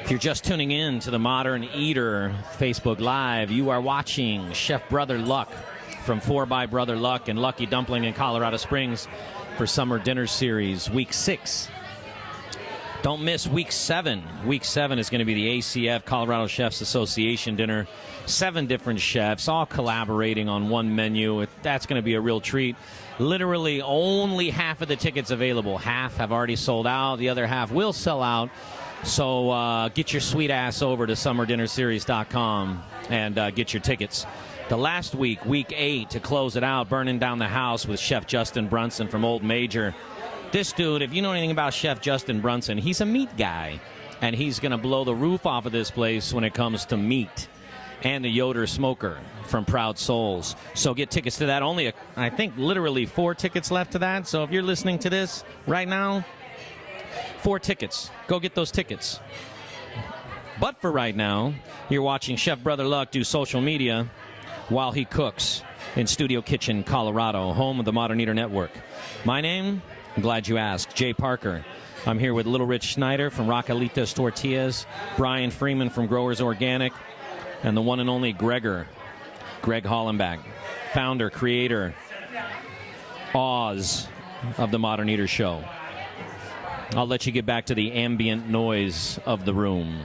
If you're just tuning in to the Modern Eater Facebook Live, you are watching Chef Brother Luck from 4 by Brother Luck and Lucky Dumpling in Colorado Springs. for Summer Dinner Series Week 6. Don't miss Week 7. Week 7 is going to be the ACF, Colorado Chefs Association dinner. 7 different chefs, all collaborating on one menu. That's going to be a real treat. Literally only half of the tickets available. Half have already sold out. The other half will sell out. So get your sweet ass over to summerdinnerseries.com and get your tickets. The last week, Week 8, to close it out, Burning Down the House with Chef Justin Brunson from Old Major. This dude, if you know anything about Chef Justin Brunson, he's a meat guy, and he's going to blow the roof off of this place when it comes to meat. And the Yoder Smoker from Proud Souls. So get tickets to that. Only, I think, literally 4 tickets left to that. So if you're listening to this right now, 4 tickets. Go get those tickets. But for right now, you're watching Chef Brother Luck do social media while he cooks in Studio Kitchen, Colorado, home of the Modern Eater Network. My name, I'm glad you asked, Jay Parker. I'm here with Little Rich Schneider from Raquelitas Tortillas, Brian Freeman from Growers Organic, and the one and only Greg Hollenbach, founder, creator, Oz of the Modern Eater Show. I'll let you get back to the ambient noise of the room.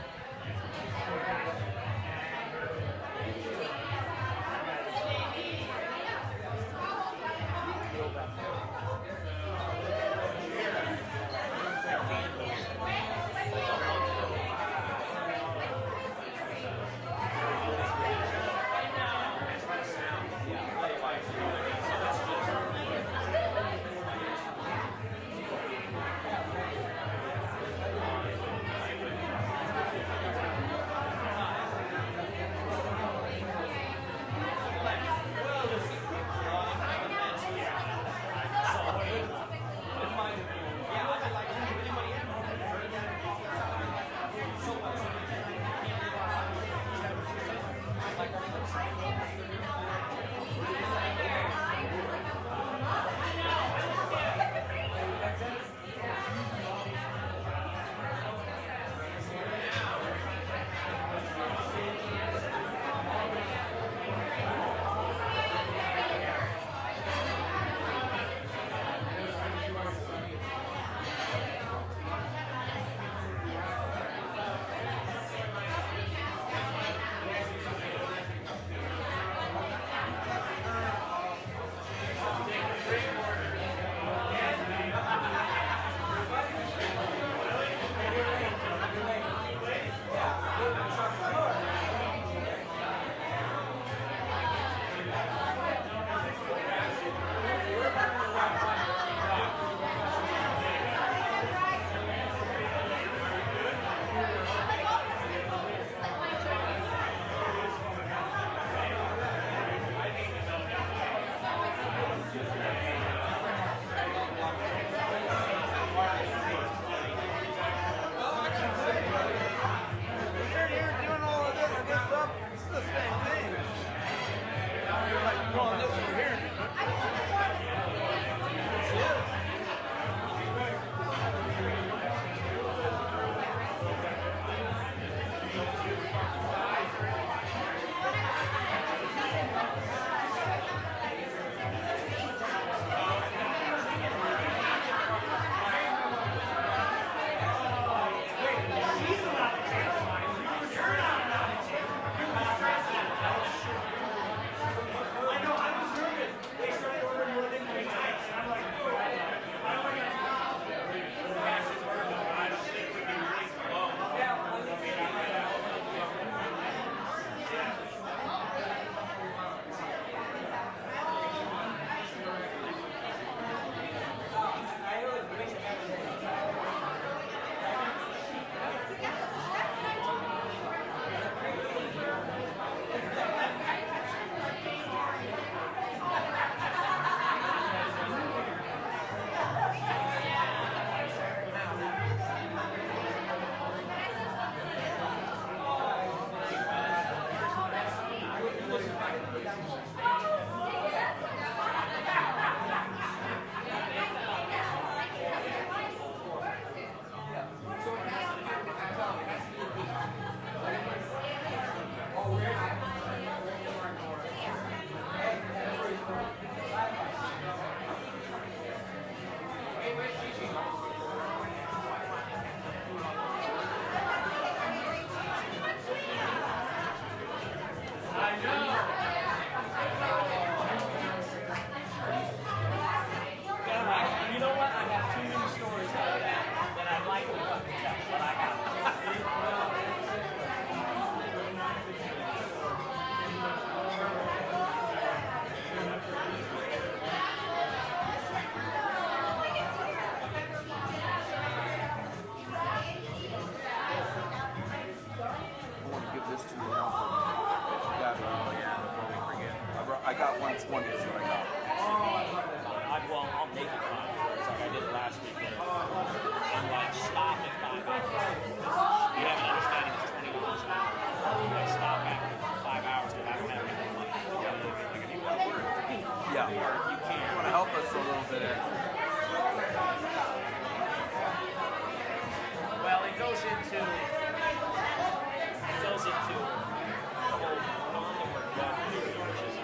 120 is what I got. I'll make it 5 hours like I did last week. And like stop at 5 hours. You have an understanding it's 20 miles an hour. I stop after 5 hours because I don't have any money. Like if you want to work, Yeah. you can. You want to help us a little bit? Well, it goes into the whole Honda work done, which is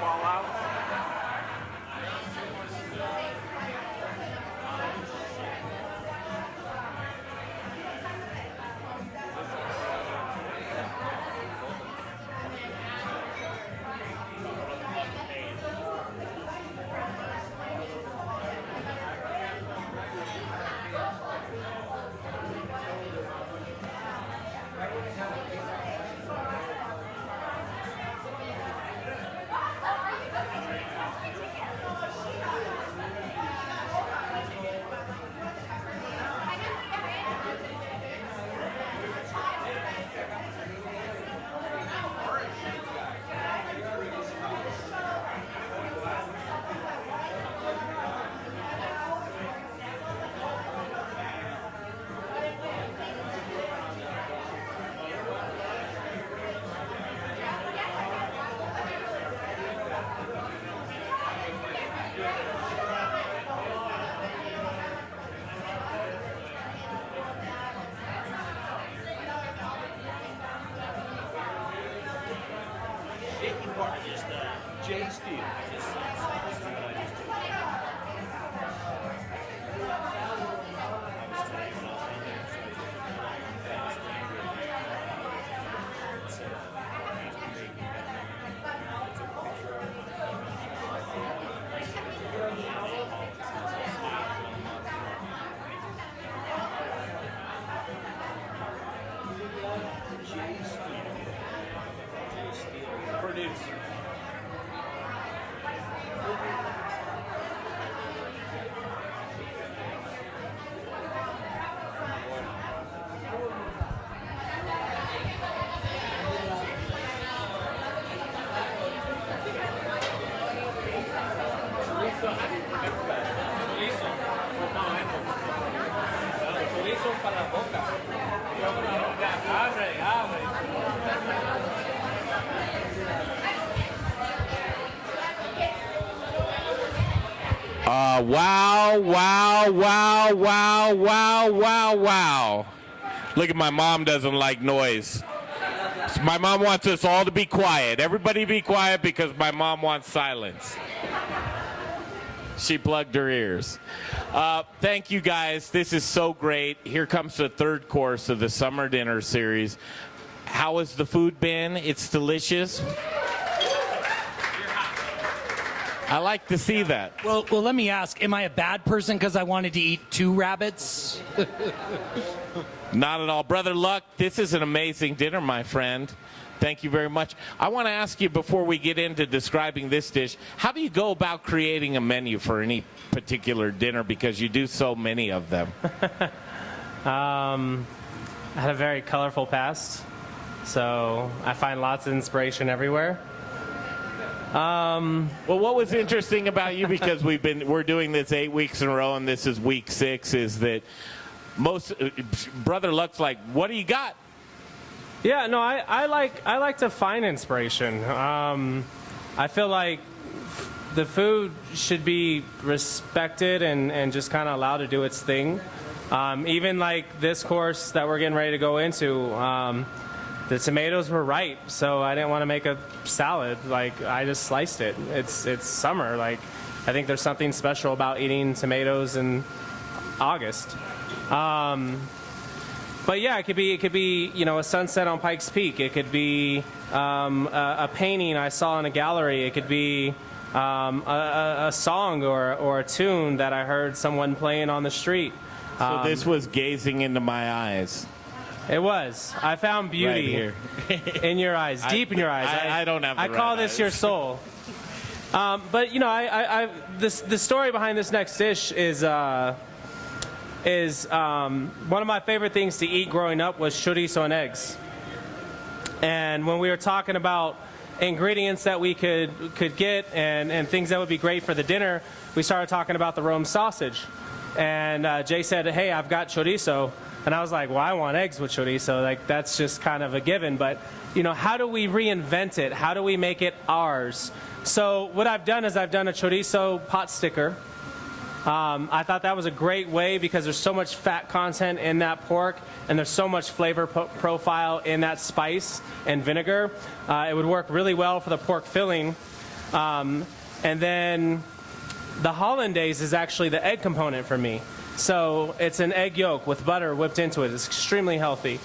fall out. Jay Steele. Producer. Wow, wow, wow, wow, wow, wow, wow. Look at my mom doesn't like noise. So my mom wants us all to be quiet. Everybody be quiet because my mom wants silence. She plugged her ears. Thank you guys. This is so great. Here comes the third course of the summer dinner series. How has the food been? It's delicious. I like to see that. Well, let me ask, am I a bad person because I wanted to eat 2 rabbits? Not at all. Brother Luck, this is an amazing dinner, my friend. Thank you very much. I want to ask you before we get into describing this dish, how do you go about creating a menu for any particular dinner because you do so many of them? I had a very colorful past, so I find lots of inspiration everywhere. Well, what was interesting about you, because we're doing this 8 weeks in a row, and this is week 6, is that Brother Luck's like, what do you got? Yeah, no, I like to find inspiration. I feel like the food should be respected and just kind of allowed to do its thing. Even like this course that we're getting ready to go into, the tomatoes were ripe, so I didn't want to make a salad. Like, I just sliced it. It's summer. Like, I think there's something special about eating tomatoes in August. But yeah, it could be a sunset on Pikes Peak. It could be a painting I saw in a gallery. It could be a song or a tune that I heard someone playing on the street. So this was gazing into my eyes. It was. I found beauty right in your eyes, deep in your eyes. I don't have the I call right this eyes. your soul. But the story behind this next dish is one of my favorite things to eat growing up was chorizo and eggs. And when we were talking about ingredients that we could get and things that would be great for the dinner, we started talking about the Rome sausage. And Jay said, "Hey, I've got chorizo." And I was like, well, I want eggs with chorizo. Like, that's just kind of a given. But, how do we reinvent it? How do we make it ours? So what I've done is I've done a chorizo pot sticker. I thought that was a great way because there's so much fat content in that pork and there's so much flavor profile in that spice and vinegar. It would work really well for the pork filling. And then the hollandaise is actually the egg component for me. So it's an egg yolk with butter whipped into it. It's extremely healthy.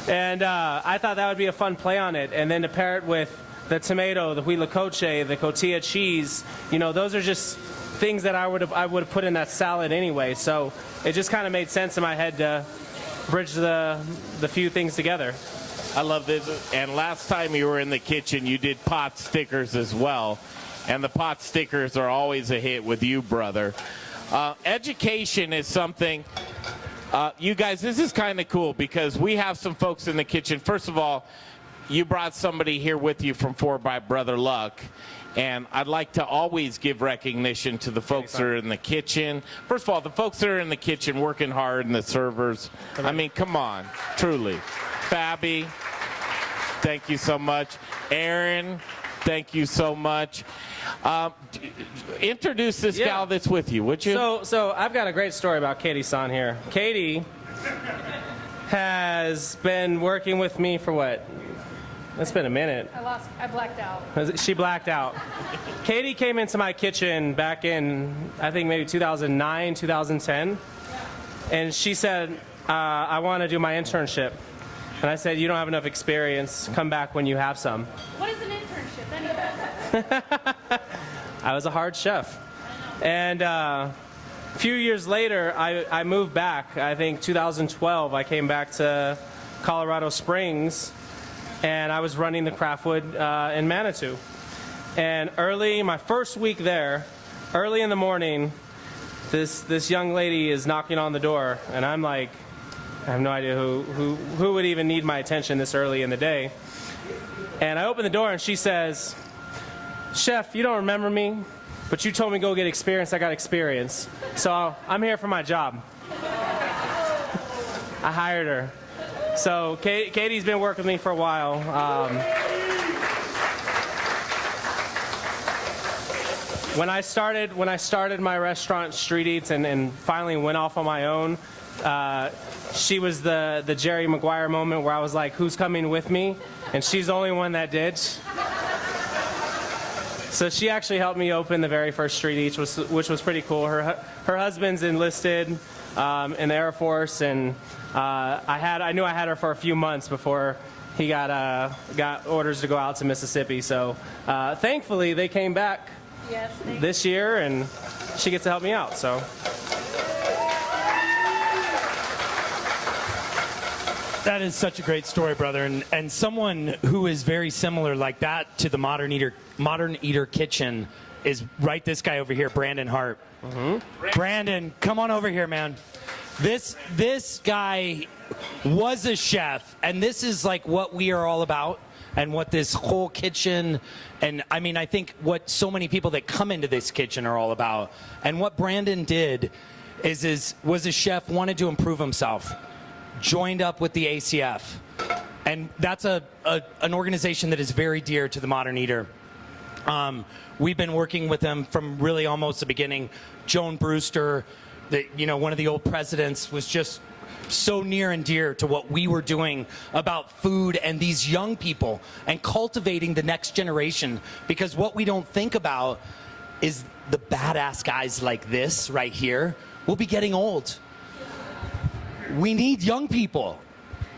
And I thought that would be a fun play on it. And then to pair it with the tomato, the huitlacoche, the cotija cheese, those are just things that I would have put in that salad anyway. So it just kind of made sense in my head to bridge the few things together. I love this. And last time you were in the kitchen, you did pot stickers as well. And the pot stickers are always a hit with you, brother. Education is something, you guys, this is kind of cool because we have some folks in the kitchen. First of all, you brought somebody here with you from 4 by Brother Luck. And I'd like to always give recognition to the folks that are in the kitchen. First of all, the folks that are in the kitchen working hard and the servers. I mean, come on, truly. Fabi, thank you so much. Aaron, thank you so much. Introduce this gal that's with you, would you? So I've got a great story about Katie San here. Katie has been working with me for what? It's been a minute. I blacked out. She blacked out. Katie came into my kitchen back in, I think maybe 2009, 2010. And she said, I want to do my internship. And I said, you don't have enough experience. Come back when you have some. What is an internship anyway? I was a hard chef. And a few years later, I moved back. I think 2012, I came back to Colorado Springs. And I was running the Craftwood in Manitou. And my first week there, early in the morning, this young lady is knocking on the door. And I'm like, I have no idea who would even need my attention this early in the day. And I open the door and she says, Chef, you don't remember me, but you told me go get experience. I got experience. So I'm here for my job. I hired her. So Katie's been working with me for a while. When I started my restaurant, Street Eats, and finally went off on my own, she was the Jerry Maguire moment where I was like, who's coming with me? And she's the only one that did. So she actually helped me open the very first Street Eats, which was pretty cool. Her husband's enlisted in the Air Force, and I knew I had her for a few months before he got orders to go out to Mississippi. So thankfully they came back this year, and she gets to help me out. So that is such a great story, brother, and someone who is very similar like that to the Modern Eater Kitchen is this guy over here, Brandon Hart. Mm-hmm. Brandon, come on over here, man. This guy was a chef, and this is like what we are all about, and what this whole kitchen, and I mean, I think what so many people that come into this kitchen are all about. And what Brandon did was a chef, wanted to improve himself, joined up with the ACF, and that's an organization that is very dear to the Modern Eater. We've been working with them from really almost the beginning. Joan Brewster, one of the old presidents, was just so near and dear to what we were doing about food and these young people and cultivating the next generation. Because what we don't think about is the badass guys like this right here will be getting old. We need young people.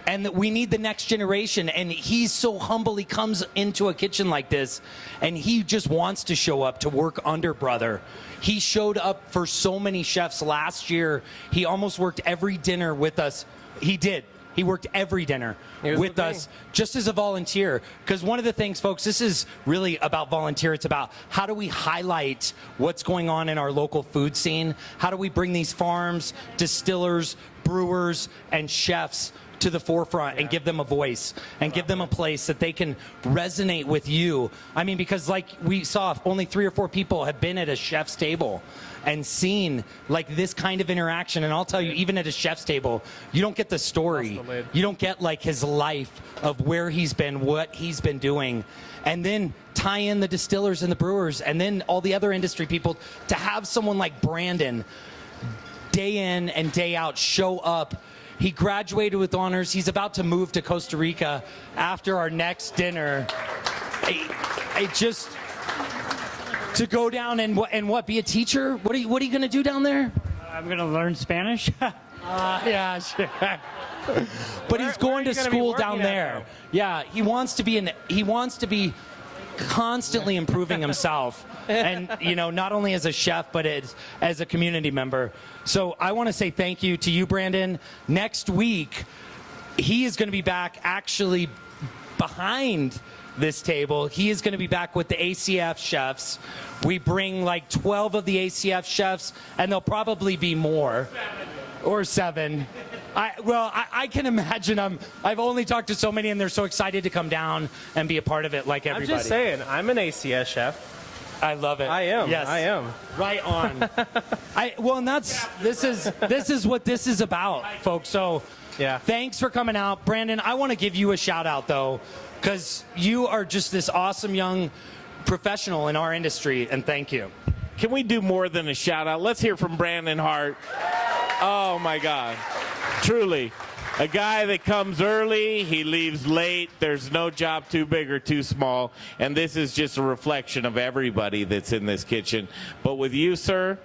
And that we need the next generation. And he's so humble. He comes into a kitchen like this, and he just wants to show up to work under brother. He showed up for so many chefs last year. He almost worked every dinner with us. He did. He worked every dinner with us just as a volunteer. Because one of the things, folks, this is really about volunteer. It's about how do we highlight what's going on in our local food scene? How do we bring these farms, distillers, brewers, and chefs to the forefront and give them a voice and give them a place that they can resonate with you. I mean, because like we saw, only 3 or 4 people have been at a chef's table and seen like this kind of interaction. And I'll tell you, even at a chef's table, you don't get the story. You don't get like his life of where he's been, what he's been doing. And then tie in the distillers and the brewers and then all the other industry people to have someone like Brandon day in and day out show up. He graduated with honors. He's about to move to Costa Rica after our next dinner. I just to go down and what be a teacher? What are you going to do down there? I'm going to learn Spanish. Yeah, sure. But he's going to school down there. Yeah, he wants to be constantly improving himself, and not only as a chef but as a community member. So I want to say thank you to you, Brandon. Next week he is going to be back actually behind this table. He is going to be back with the ACF chefs. We bring like 12 of the ACF chefs, and there'll probably be more. Or 7. I can imagine. I've only talked to so many, and they're so excited to come down and be a part of it, like everybody. I'm just saying, I'm an ACS chef. I love it. I am. Yes, I am. Right on. And this is what this is about, folks. So, yeah. Thanks for coming out, Brandon. I want to give you a shout out though, because you are just this awesome young professional in our industry, and thank you. Can we do more than a shout out? Let's hear from Brandon Hart. Oh my God. Truly. A guy that comes early, he leaves late. There's no job too big or too small. And this is just a reflection of everybody that's in this kitchen. But with you, sir,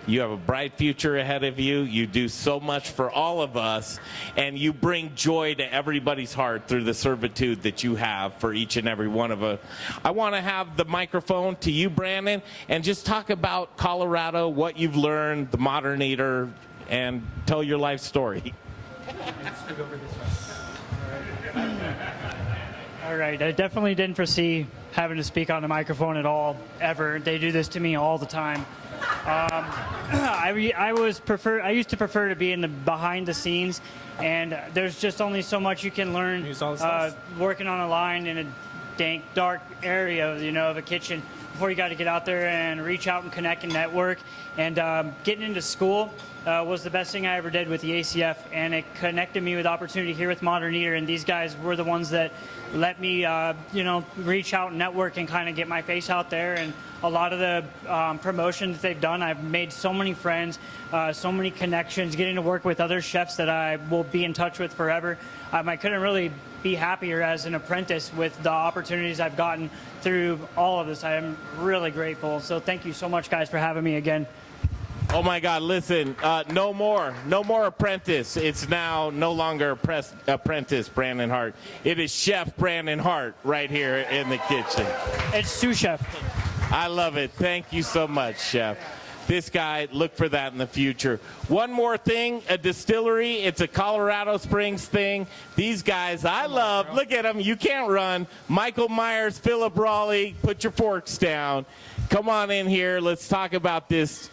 you have a bright future ahead of you. You do so much for all of us, and you bring joy to everybody's heart through the servitude that you have for each and every one of us. I want to have the microphone to you, Brandon, and just talk about Colorado, what you've learned, the Modern Eater, and tell your life story. All right, I definitely didn't foresee having to speak on the microphone at all, ever. They do this to me all the time. I used to prefer to be in the behind the scenes, and there's just only so much you can learn working on a line in a dank, dark area, of a kitchen before you got to get out there and reach out and connect and network. And getting into school was the best thing I ever did with the ACF, and it connected me with opportunity here with Modern Eater, and these guys were the ones that let me, reach out and network and kind of get my face out there. And a lot of the promotion that they've done, I've made so many friends, so many connections, getting to work with other chefs that I will be in touch with forever. I couldn't really be happier as an apprentice with the opportunities I've gotten through all of this. I am really grateful. So thank you so much, guys, for having me again. Oh my God, listen, no more apprentice. It's now no longer apprentice Brandon Hart. It is Chef Brandon Hart right here in the kitchen. It's sous chef. I love it. Thank you so much, Chef. This guy, look for that in the future. One more thing, a distillery. It's a Colorado Springs thing. These guys, I love. Look at them. You can't run. Michael Myers, Philip Raleigh, put your forks down. Come on in here. Let's talk about this.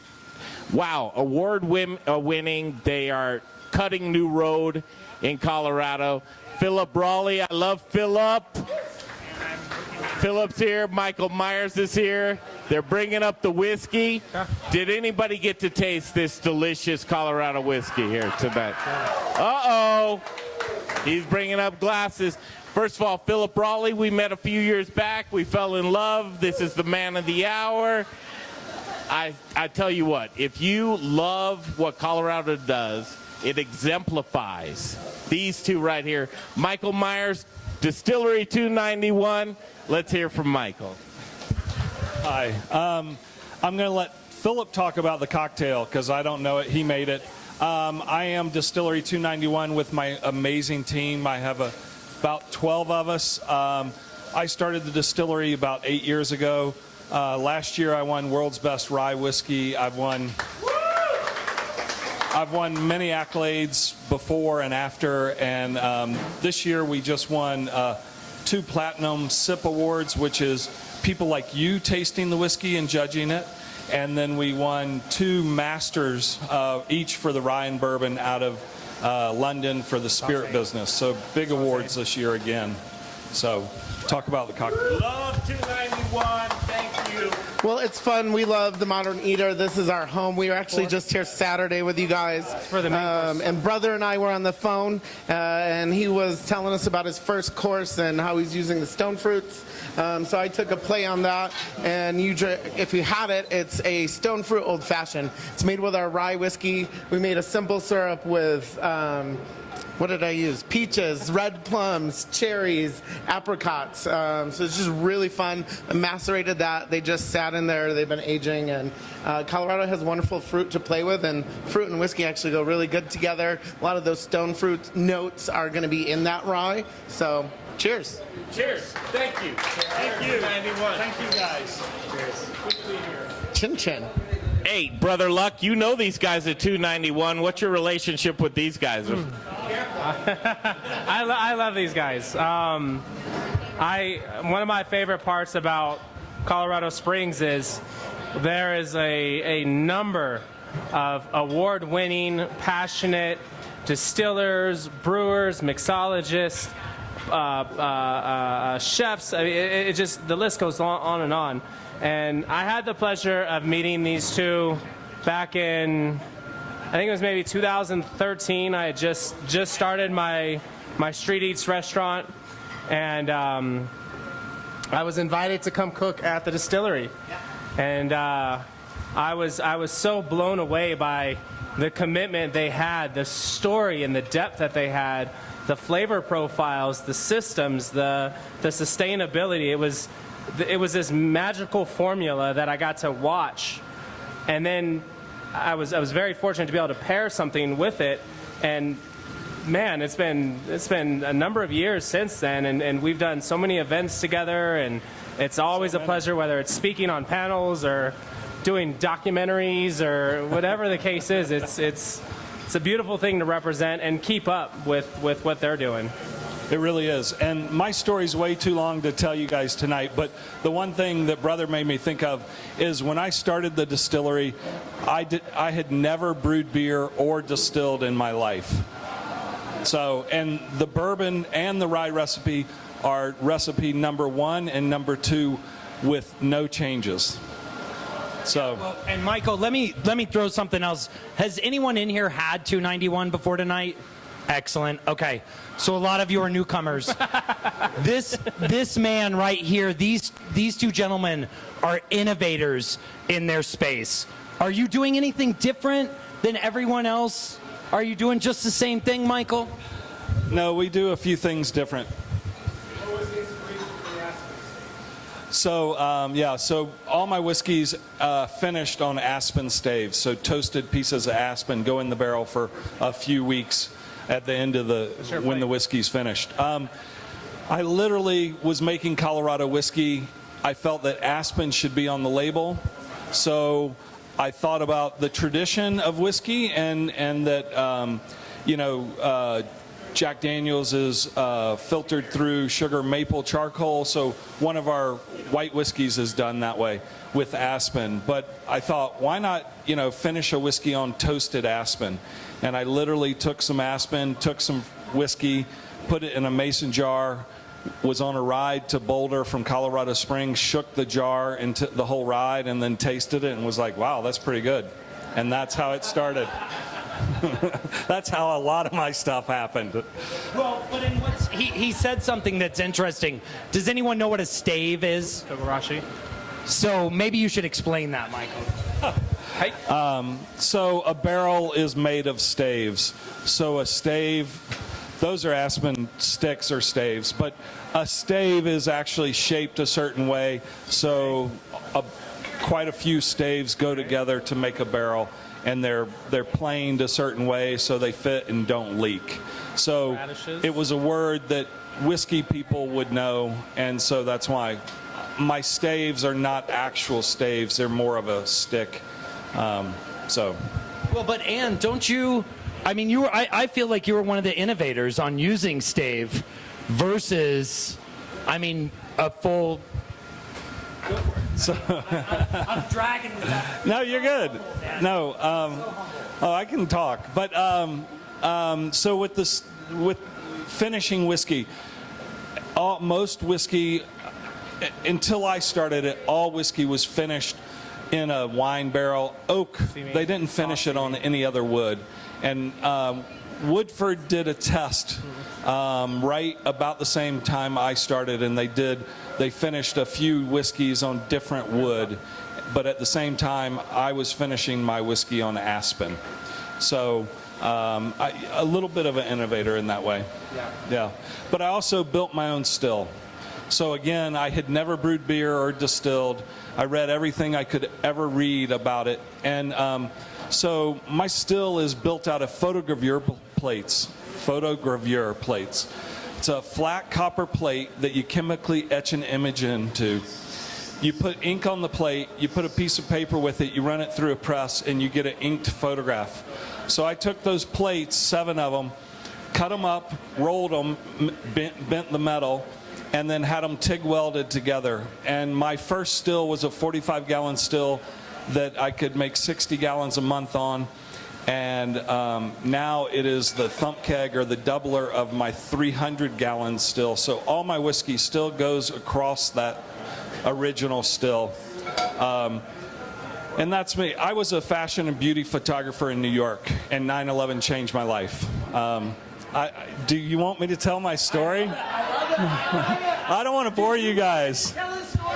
Wow, award-winning. They are cutting new road in Colorado. Philip Raleigh, I love Philip. Philip's here. Michael Myers is here. They're bringing up the whiskey. Did anybody get to taste this delicious Colorado whiskey here tonight? Uh-oh. He's bringing up glasses. First of all, Philip Raleigh, we met a few years back. We fell in love. This is the man of the hour. I tell you what, if you love what Colorado does, it exemplifies these two right here. Michael Myers, Distillery 291. Let's hear from Michael. Hi. I'm going to let Philip talk about the cocktail because I don't know it. He made it. I am Distillery 291 with my amazing team. I have about 12 of us. I started the distillery about 8 years ago. Last year I won World's Best Rye Whiskey. I've won many accolades before and after, and this year we just won 2 Platinum Sip Awards, which is people like you tasting the whiskey and judging it, and then we won 2 Masters each for the rye and bourbon out of London for the spirit business. So big awards this year again. So talk about the cocktail. Love 291. Thank you. Well, it's fun. We love the Modern Eater. This is our home. We were actually just here Saturday with you guys. And Brother and I were on the phone, and he was telling us about his first course and how he's using the stone fruits. So I took a play on that, and if you had it, it's a stone fruit old fashioned. It's made with our rye whiskey. We made a simple syrup with what did I use? Peaches, red plums, cherries, apricots. So it's just really fun. I macerated that. They just sat in there. They've been aging. And Colorado has wonderful fruit to play with, and fruit and whiskey actually go really good together. A lot of those stone fruit notes are going to be in that rye. So cheers. Cheers. Thank you. Thank you. 91. Thank you, guys. Chin chin. Hey, Brother Luck, you know these guys at 291. What's your relationship with these guys? I love these guys. One of my favorite parts about Colorado Springs is there is a number of award-winning, passionate distillers, brewers, mixologists, chefs. I mean, it just, the list goes on and on. And I had the pleasure of meeting these two back in, I think it was maybe 2013. I had just started my Street Eats restaurant, and I was invited to come cook at the distillery. And I was so blown away by the commitment they had, the story and the depth that they had, the flavor profiles, the systems, the sustainability. It was this magical formula that I got to watch, and then I was very fortunate to be able to pair something with it. And man, it's been a number of years since then, and we've done so many events together, and it's always a pleasure, whether it's speaking on panels or doing documentaries or whatever the case is. It's a beautiful thing to represent and keep up with what they're doing. It really is. And my story's way too long to tell you guys tonight, but the one thing that Brother made me think of is when I started the distillery, I had never brewed beer or distilled in my life. So, and the bourbon and the rye recipe are recipe number 1 and number 2 with no changes. So, well, and Michael, let me throw something else. Has anyone in here had 291 before tonight? Excellent. Okay. So a lot of you are newcomers. This man right here, these two gentlemen are innovators in their space. Are you doing anything different than everyone else? Are you doing just the same thing, Michael? No, we do a few things different. So, so all my whiskeys finished on aspen staves. So toasted pieces of aspen go in the barrel for a few weeks at the end of when the whiskey's finished. I literally was making Colorado whiskey. I felt that aspen should be on the label. So I thought about the tradition of whiskey and that, Jack Daniels is filtered through sugar maple charcoal, so one of our white whiskeys is done that way with aspen. But I thought, why not, finish a whiskey on toasted aspen? And I literally took some aspen, took some whiskey, put it in a mason jar, was on a ride to Boulder from Colorado Springs, shook the jar into the whole ride, and then tasted it and was like, wow, that's pretty good. And that's how it started. That's how a lot of my stuff happened. Well, but he said something that's interesting. Does anyone know what a stave is? Kogarashi. So maybe you should explain that, Michael. So a barrel is made of staves. So a stave, those are aspen sticks or staves, but a stave is actually shaped a certain way. So quite a few staves go together to make a barrel. And they're planed a certain way so they fit and don't leak. So it was a word that whiskey people would know, and so that's why my staves are not actual staves; they're more of a stick. Well, but Ann, don't you? I mean, you were. I feel like you were one of the innovators on using stave versus, a full. So I'm dragging this out. No, you're good. No, I can talk. But so with finishing whiskey, most whiskey, until I started it, all whiskey was finished in a wine barrel, oak. They didn't finish it on any other wood. And Woodford did a test right about the same time I started, and they finished a few whiskeys on different wood, but at the same time I was finishing my whiskey on aspen. So A little bit of an innovator in that way. Yeah. But I also built my own still. So again, I had never brewed beer or distilled. I read everything I could ever read about it. And so my still is built out of photogravure plates. It's a flat copper plate that you chemically etch an image into. You put ink on the plate, you put a piece of paper with it, you run it through a press, and you get an inked photograph. So I took those plates, 7 of them, cut them up, rolled them, bent the metal, and then had them TIG welded together. And my first still was a 45-gallon still that I could make 60 gallons a month on. And now it is the thump keg or the doubler of my 300-gallon still. So all my whiskey still goes across that original still. And that's me. I was a fashion and beauty photographer in New York, and 9/11 changed my life. Do you want me to tell my story? I don't want to bore you guys. Tell the story.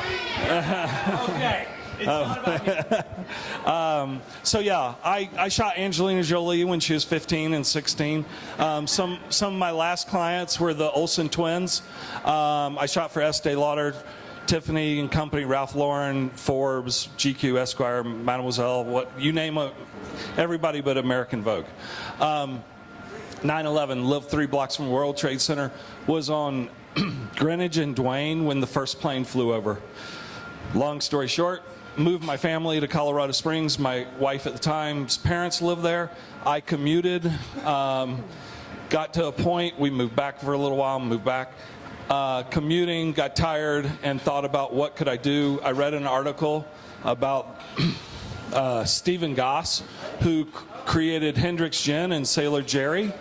Okay. It's not about me. So yeah, I shot Angelina Jolie when she was 15 and 16. Some of my last clients were the Olsen twins. I shot for Estee Lauder, Tiffany and Company, Ralph Lauren, Forbes, GQ, Esquire, Mademoiselle, what you name it, everybody but American Vogue. 9/11, lived 3 blocks from World Trade Center, was on Greenwich and Duane when the first plane flew over. Long story short, moved my family to Colorado Springs. My wife at the time's parents lived there. I commuted, got to a point, we moved back for a little while, moved back. Commuting, got tired, and thought about what could I do. I read an article about Stephen Goss, who created Hendrick's Gin and Sailor Jerry,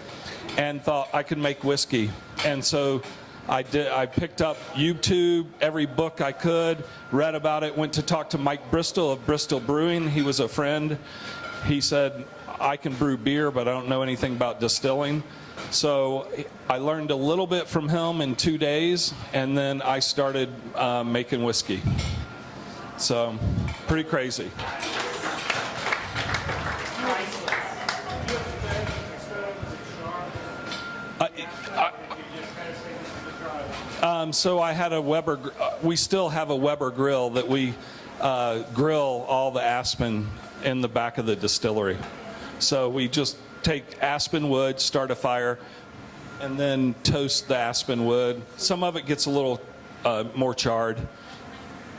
and thought I could make whiskey. And so I picked up YouTube, every book I could, read about it, went to talk to Mike Bristol of Bristol Brewing. He was a friend. He said, I can brew beer, but I don't know anything about distilling. So I learned a little bit from him in 2 days, and then I started making whiskey. So pretty crazy. So I had a Weber, we still have a Weber grill that we grill all the aspen in the back of the distillery. So we just take aspen wood, start a fire, and then toast the aspen wood. Some of it gets a little more charred.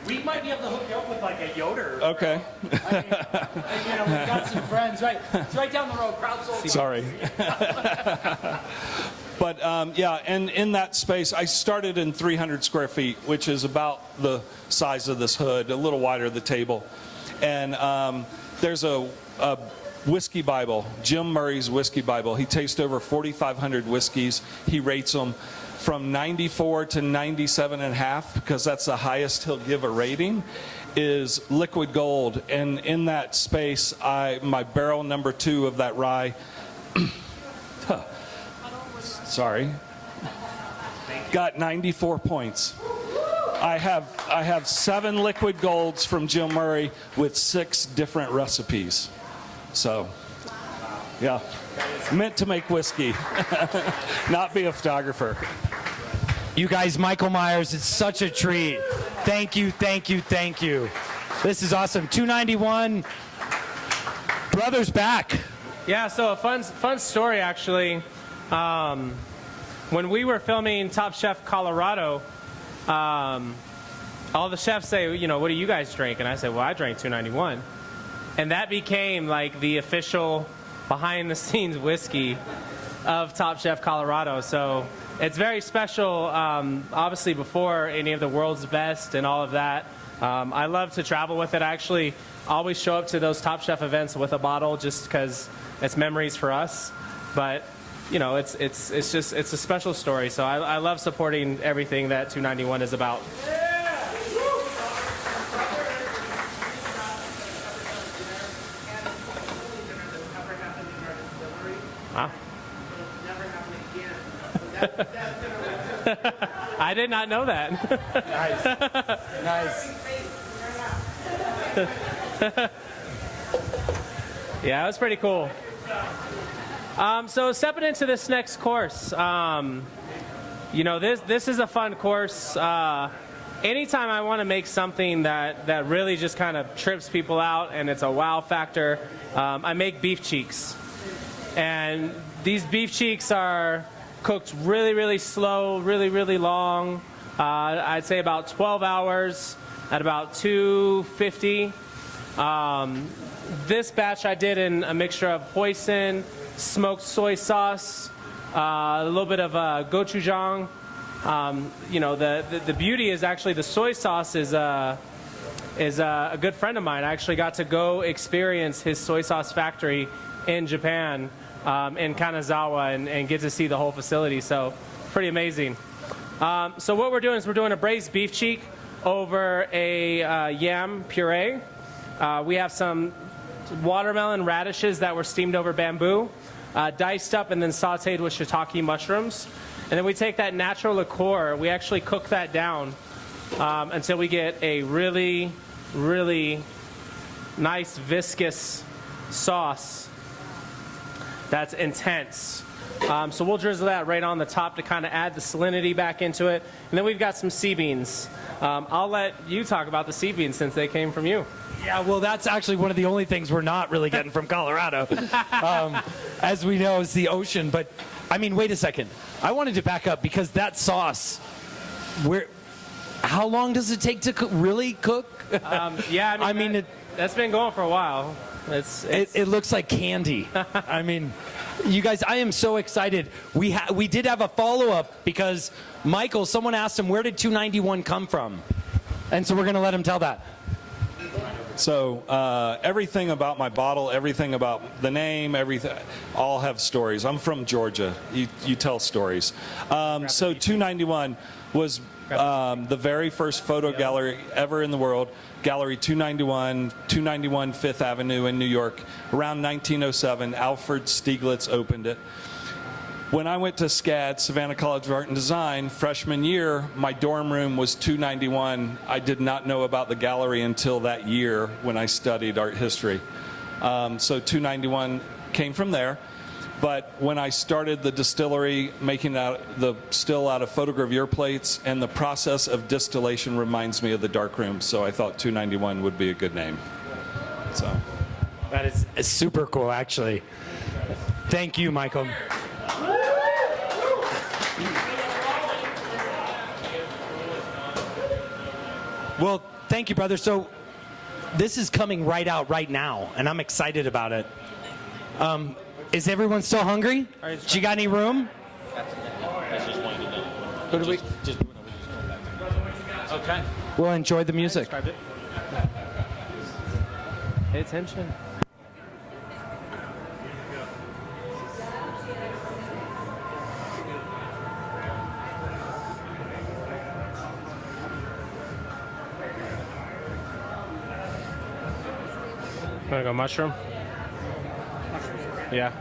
We might be able to hook you up with like a Yoder. Okay. We've got some friends, right? It's right down the road. Crowdsourcing. Sorry. But yeah, and in that space, I started in 300 square feet, which is about the size of this hood, a little wider the table. And there's a whiskey Bible, Jim Murray's Whiskey Bible. He tastes over 4,500 whiskeys. He rates them from 94 to 97.5, because that's the highest he'll give a rating, is liquid gold. And in that space, my barrel number 2 of that rye, sorry, got 94 points. I have 7 liquid golds from Jim Murray with 6 different recipes. So, yeah, meant to make whiskey, not be a photographer. You guys, Michael Myers, it's such a treat. Thank you, thank you, thank you. This is awesome. 291, Brothers back. Yeah, so a fun story actually. When we were filming Top Chef Colorado, all the chefs say, you know, what do you guys drink? And I said, well, I drank 291. And that became like the official behind the scenes whiskey of Top Chef Colorado. So it's very special, obviously before any of the world's best and all of that. I love to travel with it. I actually always show up to those Top Chef events with a bottle just because it's memories for us. But you know, it's a special story. So I love supporting everything that 291 is about. Wow. I did not know that. Nice. Yeah, it was pretty cool. So stepping into this next course, this is a fun course. Anytime I want to make something that really just kind of trips people out and it's a wow factor, I make beef cheeks. And these beef cheeks are cooked really, really slow, really, really long. I'd say about 12 hours at about 250. This batch I did in a mixture of hoisin, smoked soy sauce, a little bit of gochujang. The beauty is actually the soy sauce is a good friend of mine. I actually got to go experience his soy sauce factory in Japan, in Kanazawa, and get to see the whole facility. So pretty amazing. So what we're doing is we're doing a braised beef cheek over a yam puree. We have some watermelon radishes that were steamed over bamboo, diced up and then sauteed with shiitake mushrooms. And then we take that natural liqueur, we actually cook that down until we get a really, really nice viscous sauce that's intense. So we'll drizzle that right on the top to kind of add the salinity back into it. And then we've got some sea beans. I'll let you talk about the sea beans since they came from you. Yeah, well, that's actually one of the only things we're not really getting from Colorado. As we know, is the ocean. But, I mean, wait a second. I wanted to back up because that sauce, how long does it take to really cook? That's been going for a while. It looks like candy. I mean, you guys, I am so excited. We did have a follow-up because Michael, someone asked him, where did 291 come from? And so we're going to let him tell that. So everything about my bottle, everything about the name, everything, all have stories. I'm from Georgia. You tell stories. So 291 was the very first photo gallery ever in the world. Gallery 291 Fifth Avenue in New York. Around 1907, Alfred Stieglitz opened it. When I went to SCAD, Savannah College of Art and Design, freshman year, my dorm room was 291. I did not know about the gallery until that year when I studied art history. So 291 came from there. But when I started the distillery, making the still out of photogravure plates, and the process of distillation reminds me of the darkroom, so I thought 291 would be a good name. So that is super cool, actually. Thank you, Michael. Well, thank you, brother. So this is coming right out right now, and I'm excited about it. Is everyone still hungry? Do you got any room? Who do we? Okay. Well, enjoy the music. Pay attention. Want to go mushroom? Yeah.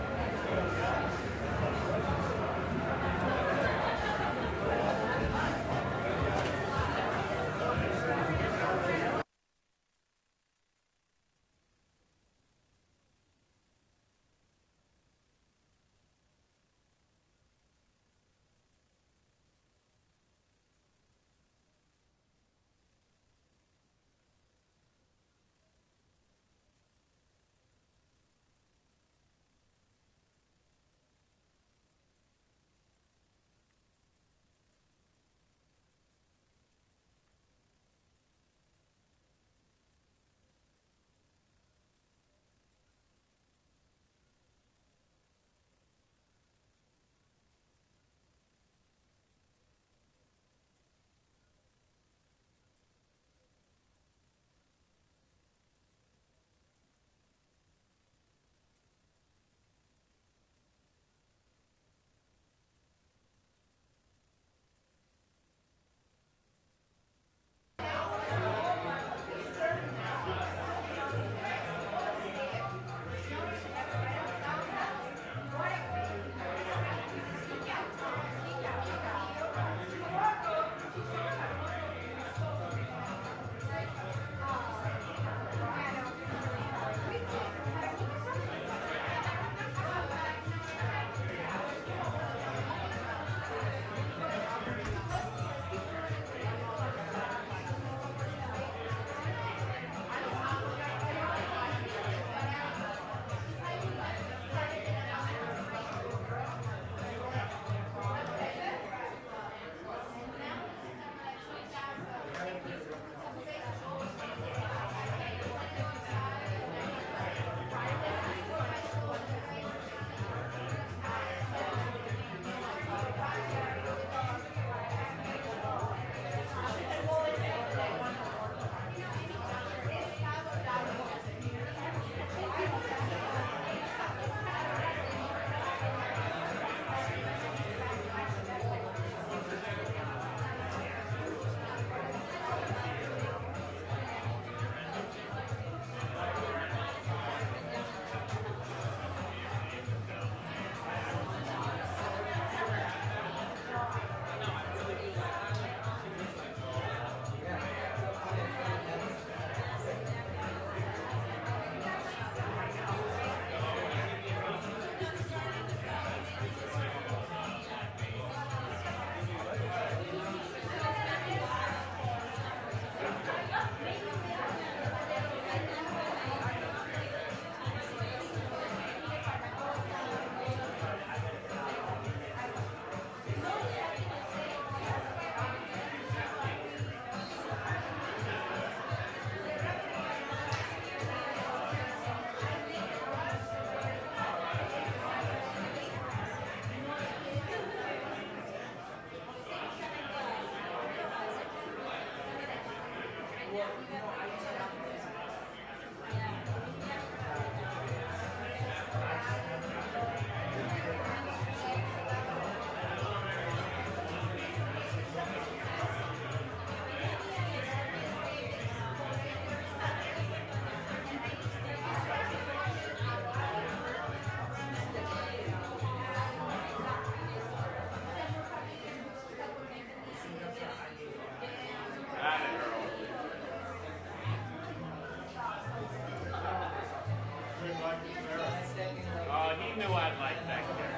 Oh, he knew I'd like that character.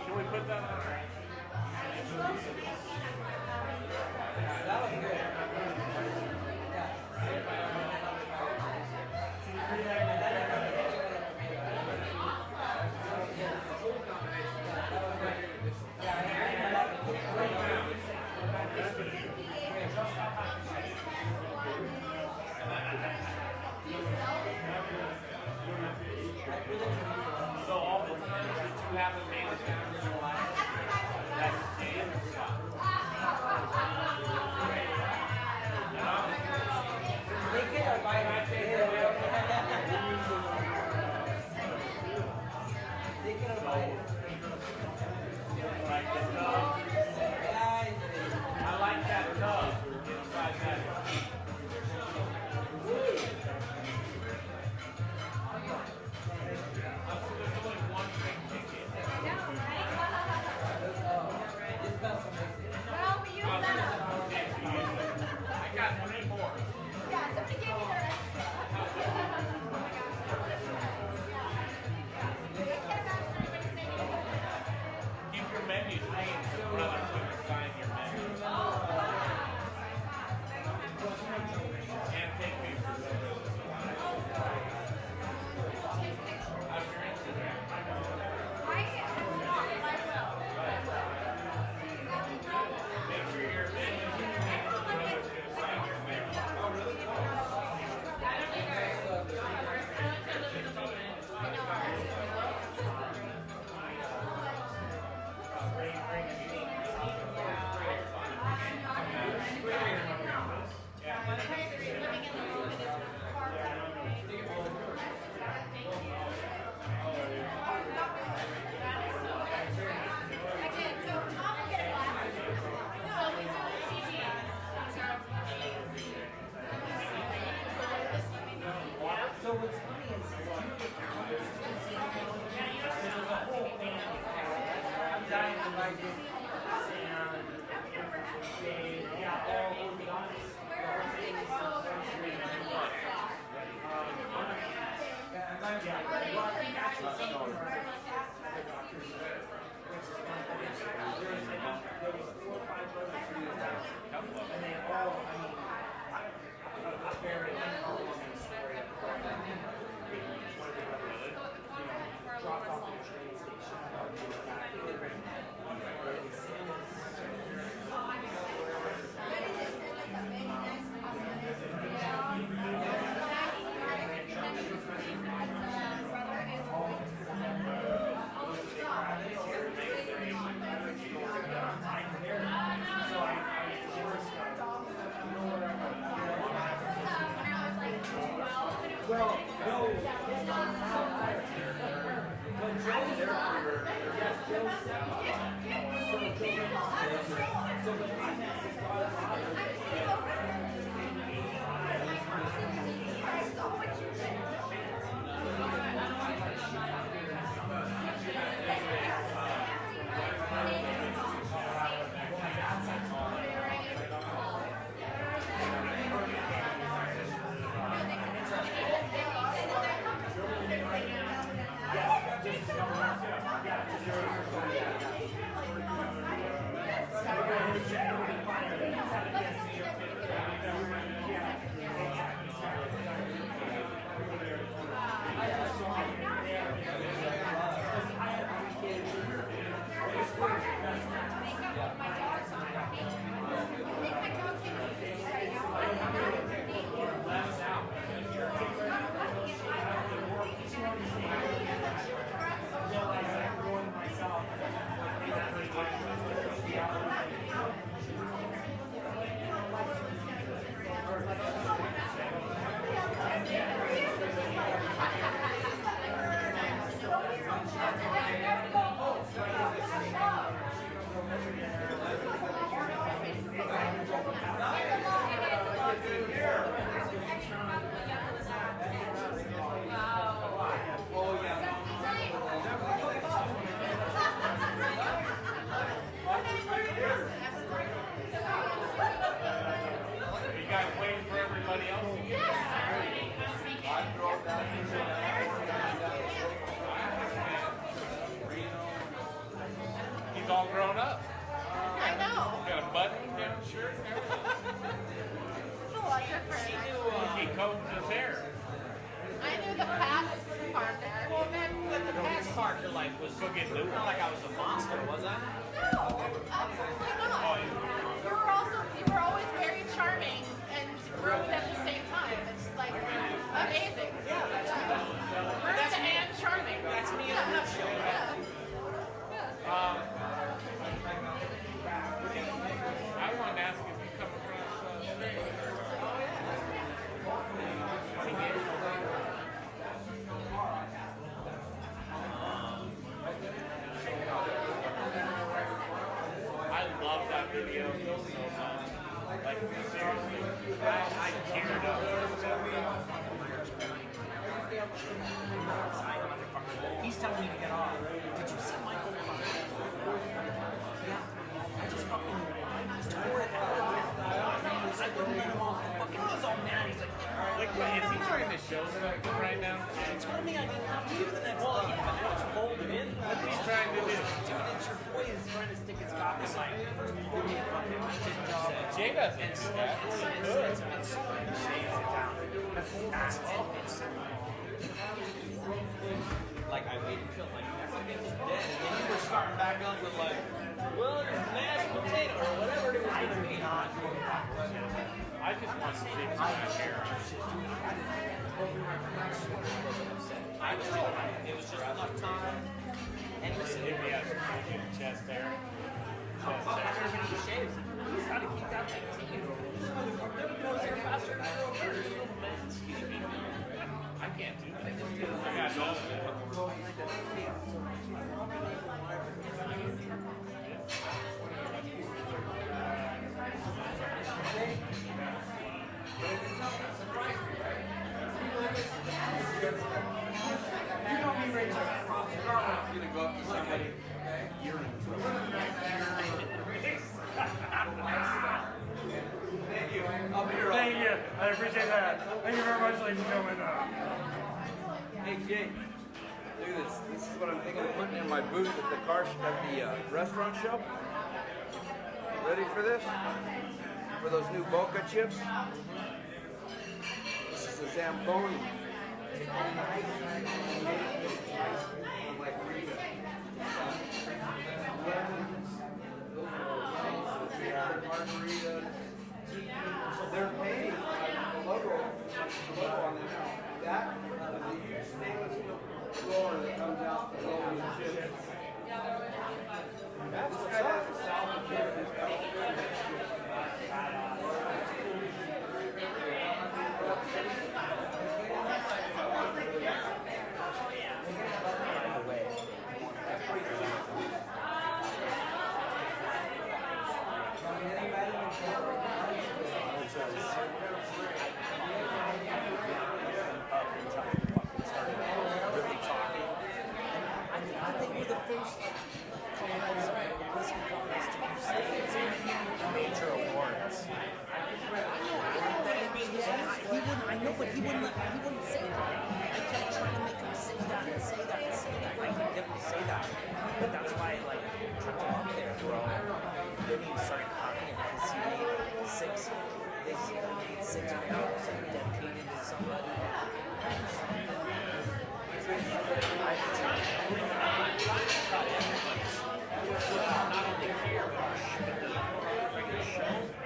Can we put that on? That was good. So all the times that you haven't made it down in your life, that's Dan's job. I like that tub inside that. I got 3 more. Yeah, somebody gave me their Keep your menus clean so brothers can sign your menu. And take pictures. How's your Instagram? Make sure your menus are clean so brothers can sign your menu. So what's funny is I'm dying to buy this and they all will be honest. And they all, I mean, very dropped off at the train station. Well, no, it's not outside. But Joe's there. Yes, Joe's Yeah. He's all grown up. I know. Got a button-down shirt and everything. It's a lot different. He combs his hair. I knew the past part there. Well, then The best part of life was not like I was a monster, was I? no, absolutely not. You were always very charming and rude at the same time. It's like amazing. Yeah, that's rude and charming. That's me in a nutshell, right? I wanted to ask if you come across I love that video so much. Like, seriously, I teared up. He's telling me to get off. Did you see Michael? Yeah. I just tore it out. I couldn't let him off. Fucking was all mad. He's like, Is he trying to show something right now? he told me I didn't have to do the next one. Yeah, but now it's folded in. What's he trying to do? Dude, it's your boy is trying to stick his cock in like Jay doesn't do that. He could. Like I waited until like everything's dead, and then you were starting back up with like, well, it's mashed potato or whatever it was going to be. I just want to see my hair. I was doing it was just enough time. And he was sitting If he has some chest hair. Chest hair. he shaves. He's got to keep that thing to you. Then he goes in faster. I can't do that. I got no. Gonna go up to somebody. Thank you. I'll be here. Thank you. I appreciate that. Thank you very much, ladies and gentlemen. Hey Jay, look at this. This is what I'm thinking of putting in my booth at the restaurant show. Ready for this? For those new Boca chips. This is a Zamboni. Margarita. They're painting the logo on them. That is a huge stainless steel floor that comes out below the chips. That's what's up. Major awards. I know, but he wouldn't say that. I kept trying to make him say that and say that and say that. I couldn't get him to say that. But that's why I like tripped him up there, bro. Then he started crying because he made six videos and dedicated to somebody. I'm trying to cut everybody's not only here, but the regular show.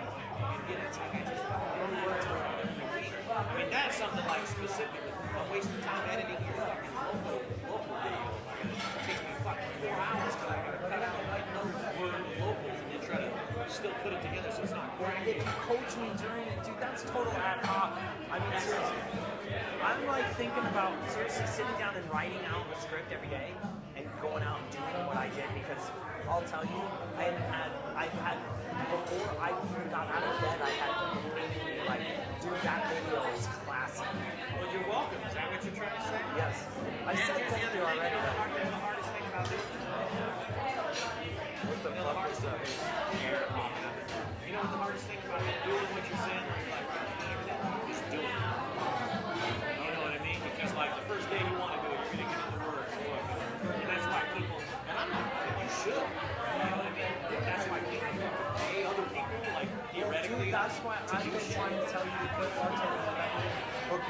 I mean, that's something like specifically. I'm wasting time editing your fucking local video. It takes me fucking 4 hours because I gotta cut out like no word locals and then try to still put it together so it's not great. If you coach me during it, dude, that's total ad hoc. I mean, seriously. I'm like thinking about seriously sitting down and writing out the script every day and going out and doing what I did because I'll tell you, I've had before I even got out of bed, I had like, dude, that video is classic. Well, you're welcome. Is that what you're trying to say? Yes. I said thank you already. The hardest thing about doing this. What the The hardest thing is air to pop out. You know what the hardest thing about doing what you're saying, like just doing it. You know what I mean? Because like the first day you want to do it, you're gonna get into words, and that's why people. And I'm not. You should. You know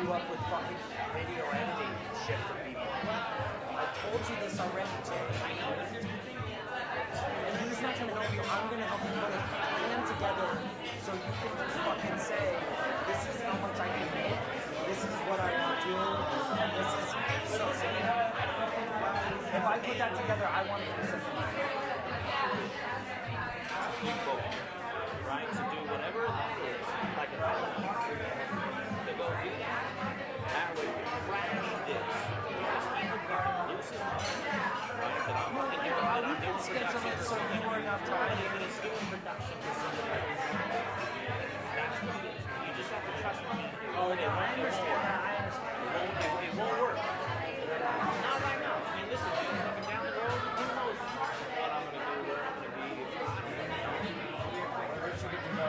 you up with fucking video editing shit for people. I told you this already, Jay. I know, but here's the thing. And he's not gonna help you. I'm gonna help you put a plan together so you can just fucking say, this is how much I can make, this is what I want to do, and this is so if I put that together, I want to do something. People, right, to do whatever that is, like a to go do that. That way you crash this. This is right, but I'm working here, I'm doing schedule it so you more enough time. Even it's doing production for somebody else. That's what it is. You just have to trust me. Oh, yeah, I understand that. I understand. It won't work. Not right now. I mean, listen, fucking down the road, who knows what I'm going to do, where I'm going to be. Where should we go?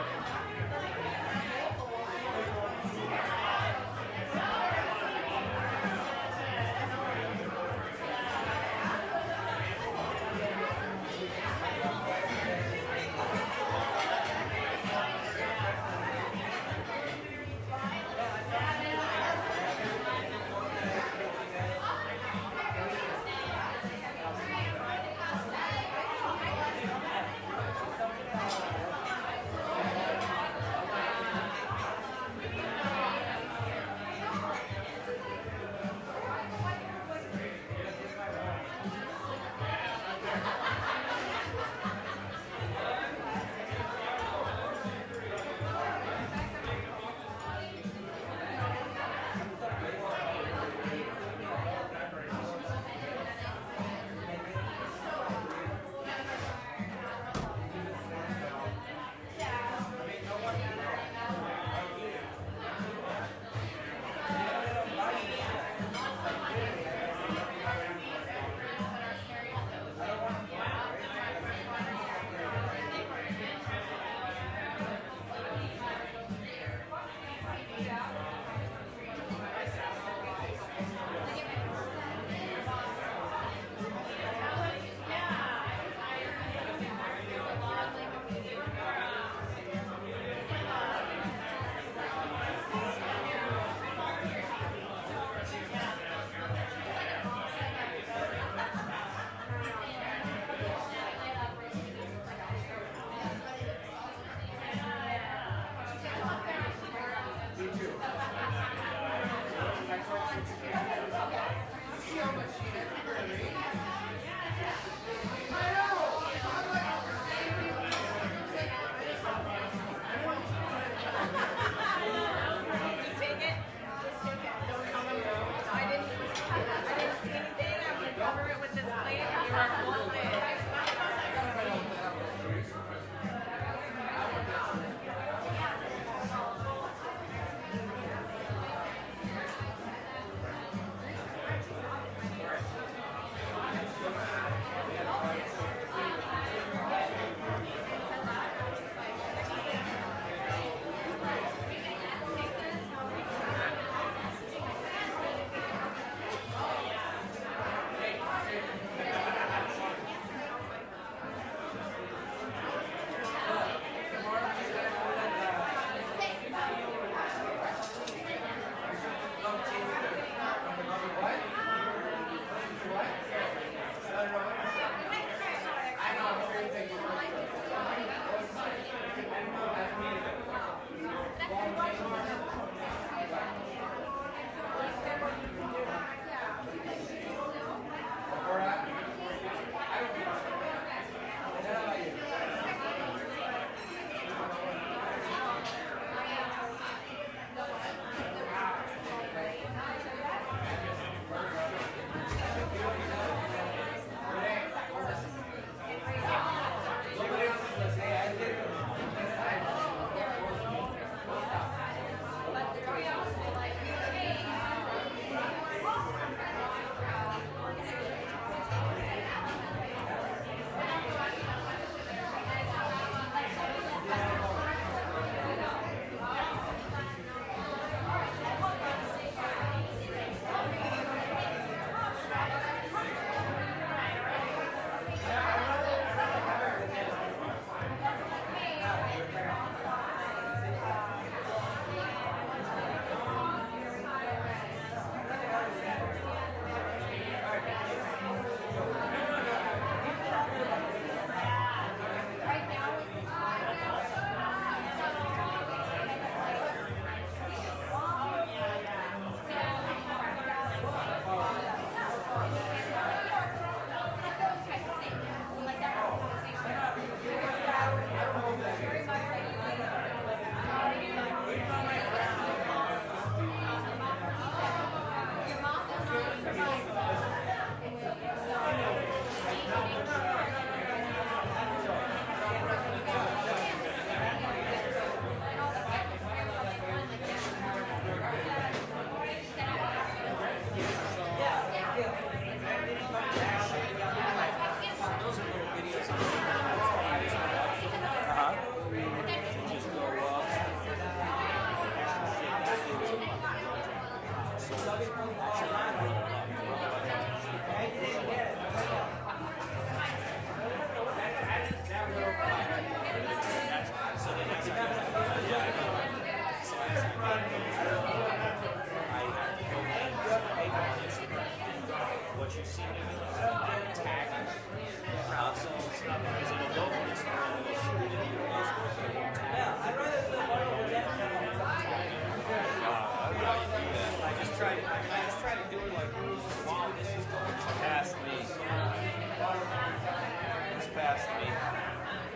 past me.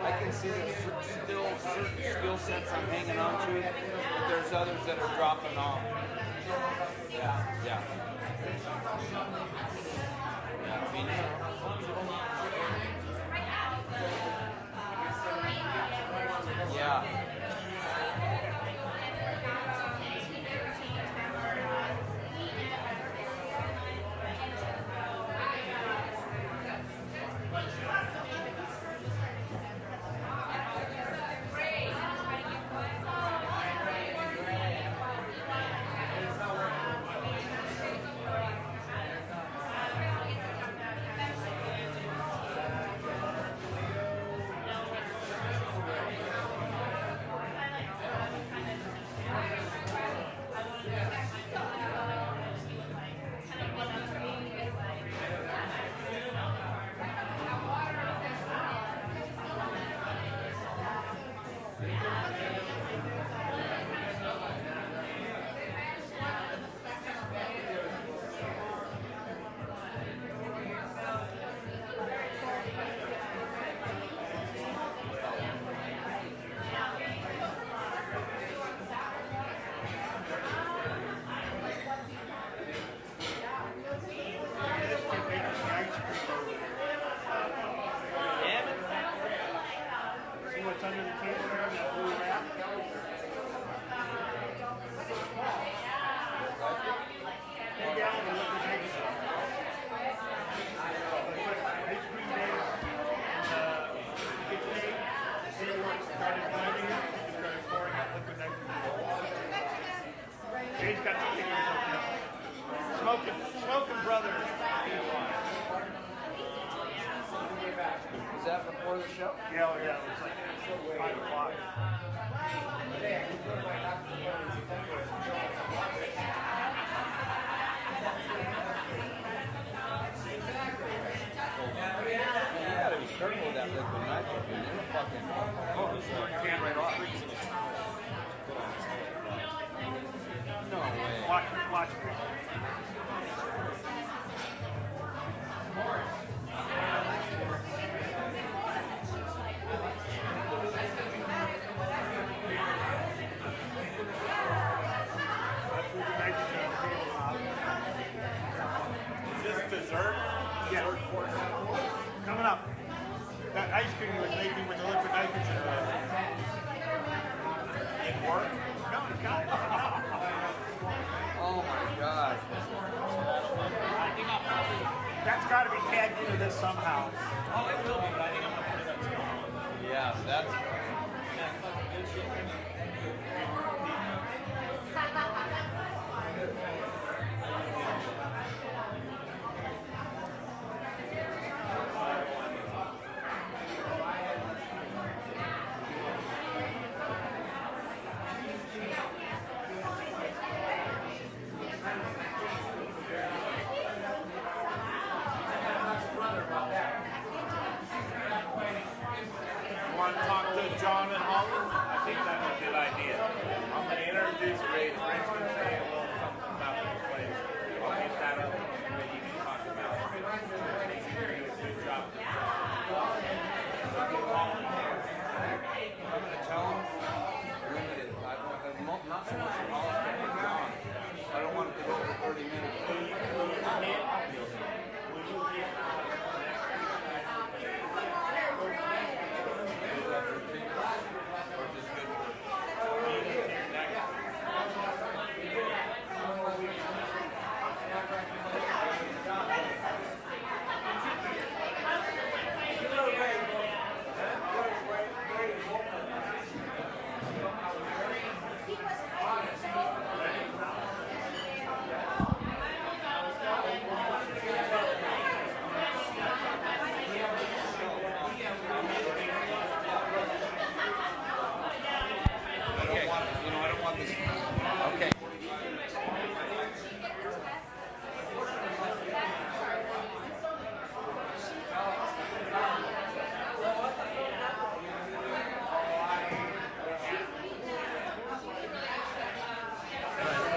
I can see there's still certain skill sets I'm hanging on to, but there's others that are dropping off. Yeah, yeah. Yeah. Smoking brothers. Was that before the show? Yeah, it was like 5 o'clock. You gotta be careful with that liquid nitrogen. It'll fucking can right off. No way. Watch. Dessert? Yeah. Coming up. That ice cream you was making with the liquid nitrogen. It worked? No, it's got it. Oh my God. That's got to be tagged into this somehow. Oh, it will be, but I think I'm going to put it up. Yeah, that's. Want to talk to John and Holland? I think that's a good idea. I'm going to introduce Ray Princeton, say a little something about this place. I'll get that up and then you can talk about it. I think you're doing a good job. I'm going to tell him limited. I want not so much for Hollis, but for John. I don't want it to go over 30 minutes.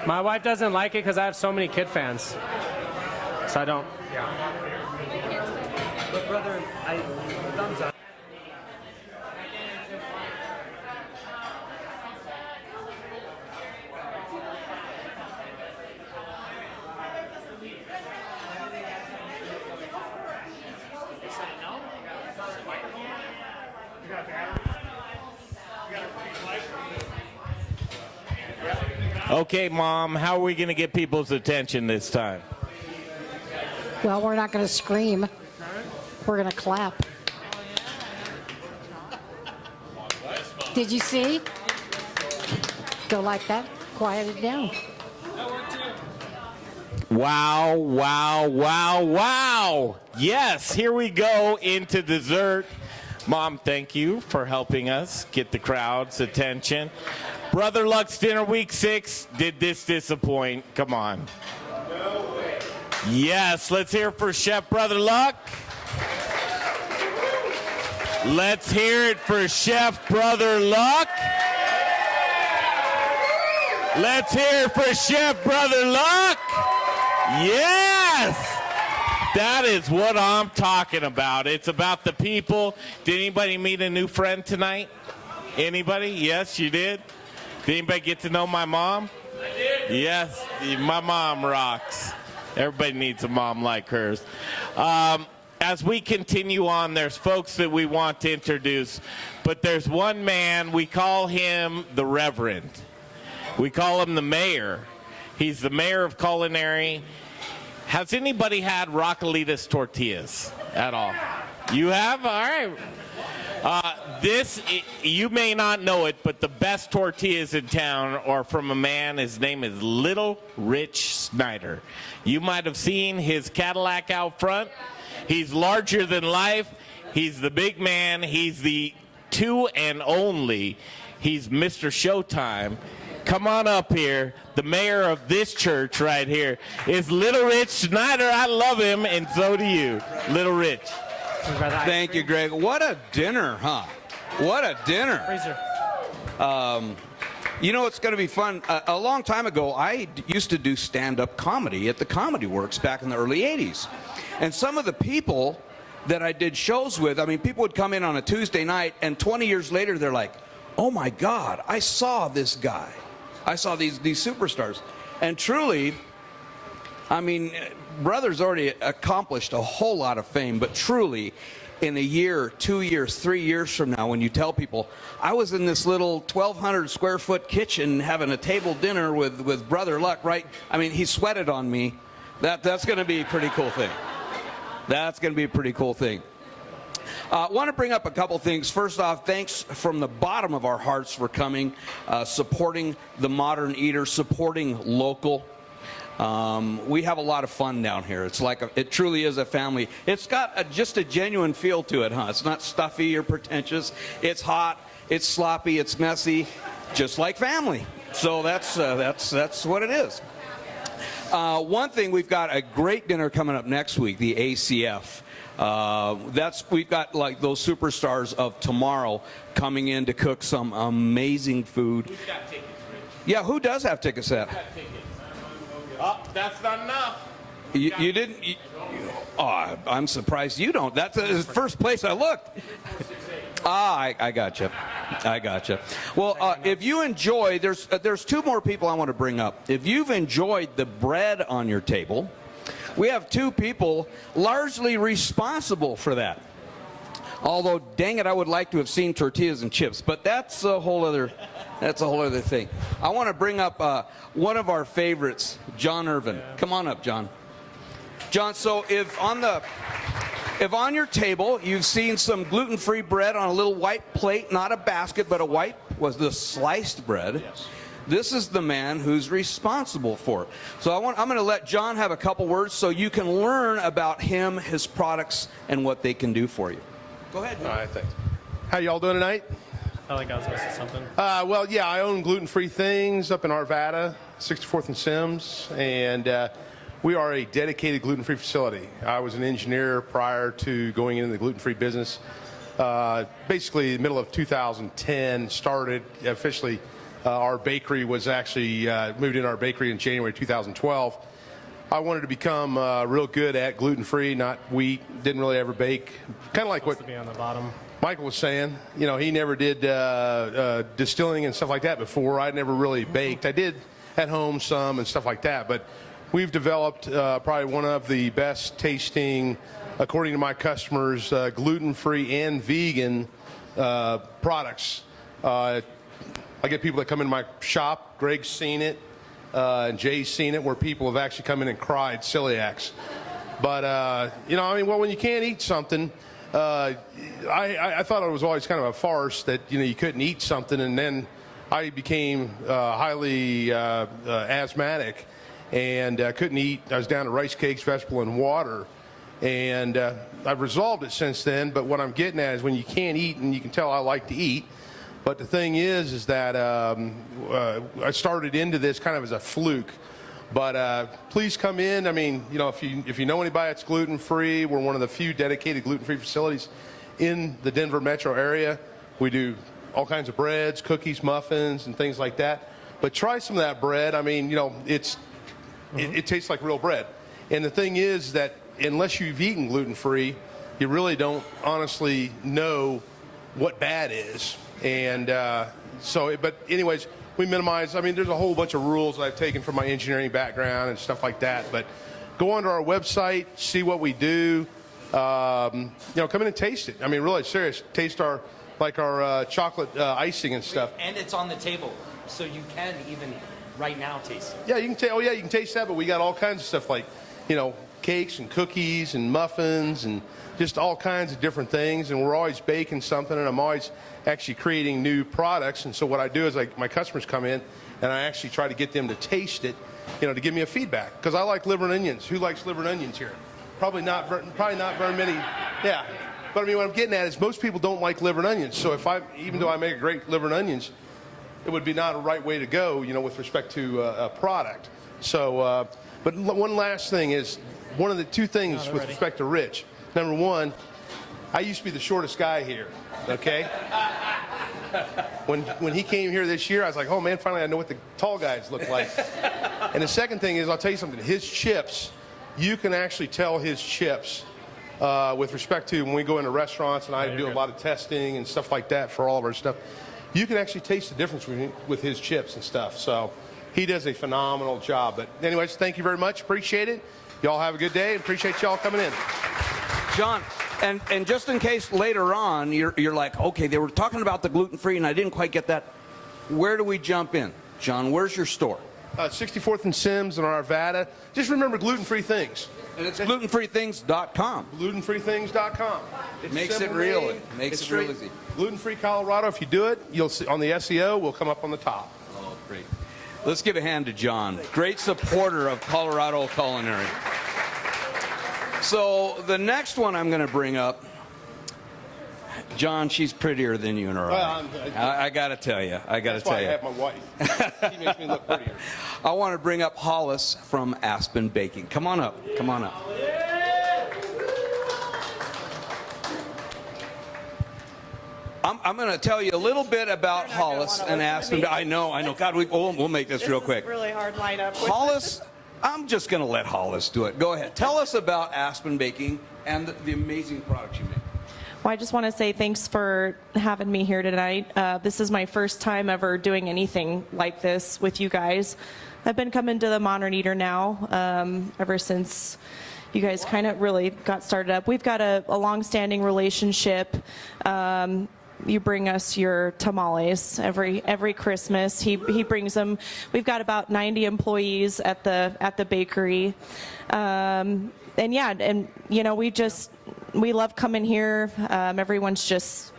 My wife doesn't like it because I have so many kid fans. So I don't. But brother, thumbs up. Okay, Mom, how are we going to get people's attention this time? Well, we're not going to scream. We're going to clap. Did you see? Go like that. Quiet it down. Wow, wow, wow, wow. Yes, here we go into dessert. Mom, thank you for helping us get the crowd's attention. Brother Luck's dinner week 6. Did this disappoint? Come on. Yes, let's hear it for Chef Brother Luck. Let's hear it for Chef Brother Luck. Let's hear it for Chef Brother Luck. Yes! That is what I'm talking about. It's about the people. Did anybody meet a new friend tonight? Anybody? Yes, you did? Did anybody get to know my mom? I did. Yes, my mom rocks. Everybody needs a mom like hers. As we continue on, there's folks that we want to introduce, but there's one man, we call him the Reverend. We call him the mayor. He's the mayor of culinary. Has anybody had Rockalitas tortillas at all? You have? All right. You may not know it, but the best tortillas in town are from a man. His name is Little Rich Snyder. You might have seen his Cadillac out front. He's larger than life. He's the big man. He's the two and only. He's Mr. Showtime. Come on up here. The mayor of this church right here is Little Rich Snyder. I love him, and so do you, Little Rich. Thank you, Greg. What a dinner, huh? What a dinner. You know, it's going to be fun. A long time ago, I used to do stand-up comedy at the Comedy Works back in the early 80s. And some of the people that I did shows with, I mean, people would come in on a Tuesday night, and 20 years later, they're like, oh, my God, I saw this guy. I saw these superstars. And truly, I mean, Brother's already accomplished a whole lot of fame, but truly, in a year, 2 years, 3 years from now, when you tell people, I was in this little 1,200 square foot kitchen having a table dinner with Brother Luck, right? I mean, he sweated on me. That's going to be a pretty cool thing. That's going to be a pretty cool thing. I want to bring up a couple things. First off, thanks from the bottom of our hearts for coming, supporting the Modern Eater, supporting local. We have a lot of fun down here. It's like it truly is a family. It's got just a genuine feel to it, huh? It's not stuffy or pretentious. It's hot. It's sloppy. It's messy, just like family. So that's what it is. One thing, we've got a great dinner coming up next week, the ACF. We've got like those superstars of tomorrow coming in to cook some amazing food. Who's got tickets, Rich? Yeah, who does have tickets at? Who's got tickets? Oh, that's not enough. You didn't? I'm surprised you don't. That's the first place I looked. I gotcha. I gotcha. Well, if you enjoy, there's two more people I want to bring up. If you've enjoyed the bread on your table, we have two people largely responsible for that. Although, dang it, I would like to have seen tortillas and chips, but that's a whole other thing. I want to bring up one of our favorites, John Irvin. Come on up, John. John, so if on your table you've seen some gluten-free bread on a little white plate, not a basket, but was the sliced bread. Yes. This is the man who's responsible for it. So I'm going to let John have a couple words so you can learn about him, his products, and what they can do for you. Go ahead, John. All right, thanks. How y'all doing tonight? I felt like I was missing something. Well, yeah, I own gluten-free things up in Arvada, 64th and Sims, and we are a dedicated gluten-free facility. I was an engineer prior to going into the gluten-free business. Basically, the middle of 2010, started officially. Our bakery was actually moved in our bakery in January 2012. I wanted to become real good at gluten-free, not wheat. Didn't really ever bake. Kind of like what to be on the bottom. Michael was saying. You know, he never did distilling and stuff like that before. I never really baked. I did at home some and stuff like that, but we've developed probably one of the best tasting, according to my customers, gluten-free and vegan products. I get people that come into my shop. Greg's seen it. and Jay's seen it, where people have actually come in and cried celiacs. But, you know, I mean, well, when you can't eat something, I thought it was always kind of a farce that, you know, you couldn't eat something, and then I became highly asthmatic and couldn't eat. I was down to rice cakes, vegetable, and water. And I've resolved it since then, but what I'm getting at is when you can't eat, and you can tell I like to eat, but the thing is that I started into this kind of as a fluke. But please come in. I mean, you know, if you know anybody that's gluten-free, we're one of the few dedicated gluten-free facilities in the Denver metro area. We do all kinds of breads, cookies, muffins, and things like that. But try some of that bread. I mean, you know, it tastes like real bread. And the thing is that unless you've eaten gluten-free, you really don't honestly know what bad is. And but anyways, we minimize. I mean, there's a whole bunch of rules that I've taken from my engineering background and stuff like that. But go onto our website, see what we do. You know, come in and taste it. I mean, really serious. Taste our chocolate icing and stuff. And it's on the table, so you can even right now taste it. Yeah, you can you can taste that. But we got all kinds of stuff like, you know, cakes and cookies and muffins and just all kinds of different things. And we're always baking something, and I'm always actually creating new products. And so what I do is my customers come in, and I actually try to get them to taste it, you know, to give me a feedback. Because I like liver and onions. Who likes liver and onions here? Probably not very many. Yeah. But I mean, what I'm getting at is most people don't like liver and onions. So even though I make a great liver and onions, it would be not a right way to go, you know, with respect to a product. So, but one last thing is, one of the two things with respect to Rich. Number one, I used to be the shortest guy here, okay? When he came here this year, I was like, oh man, finally I know what the tall guys look like. And the second thing is, I'll tell you something, his chips, you can actually tell his chips with respect to when we go into restaurants, and I do a lot of testing and stuff like that for all of our stuff. You can actually taste the difference with his chips and stuff. So he does a phenomenal job. But anyways, thank you very much. Appreciate it. Y'all have a good day. Appreciate y'all coming in. John, and just in case later on you're like, okay, they were talking about the gluten-free and I didn't quite get that. Where do we jump in? John, where's your store? 64th and Sims in Arvada. Just remember gluten-free things. And it's glutenfreethings.com. Glutenfreethings.com. It makes it real. It makes it real easy. Gluten-free Colorado. If you do it, you'll see on the SEO. We'll come up on the top. Oh, great. Let's give a hand to John. Great supporter of Colorado culinary. So the next one I'm going to bring up, John, she's prettier than you in her eye. I got to tell you. That's why I have my wife. She makes me look prettier. I want to bring up Hollis from Aspen Baking. Come on up. Come on up. I'm going to tell you a little bit about Hollis and Aspen. I know. God, we'll make this real quick. Really hard lineup. Hollis, I'm just going to let Hollis do it. Go ahead. Tell us about Aspen Baking and the amazing products you make. Well, I just want to say thanks for having me here tonight. This is my first time ever doing anything like this with you guys. I've been coming to the Modern Eater now ever since you guys kind of really got started up. We've got a long-standing relationship. You bring us your tamales every Christmas. He brings them. We've got about 90 employees at the bakery, and yeah, and you know we love coming here. Everyone's just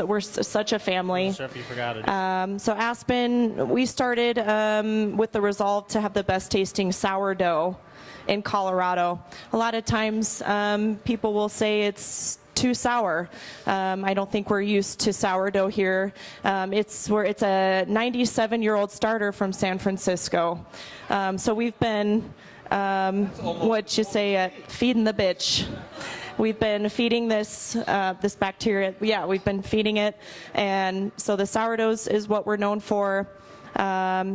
we're such a family. Sure if you forgot it. So Aspen, we started with the resolve to have the best tasting sourdough in Colorado. A lot of times people will say it's too sour. I don't think we're used to sourdough here. It's a 97-year-old starter from San Francisco. So we've been feeding the bitch. We've been feeding this bacteria. Yeah, we've been feeding it, and so the sourdoughs is what we're known for.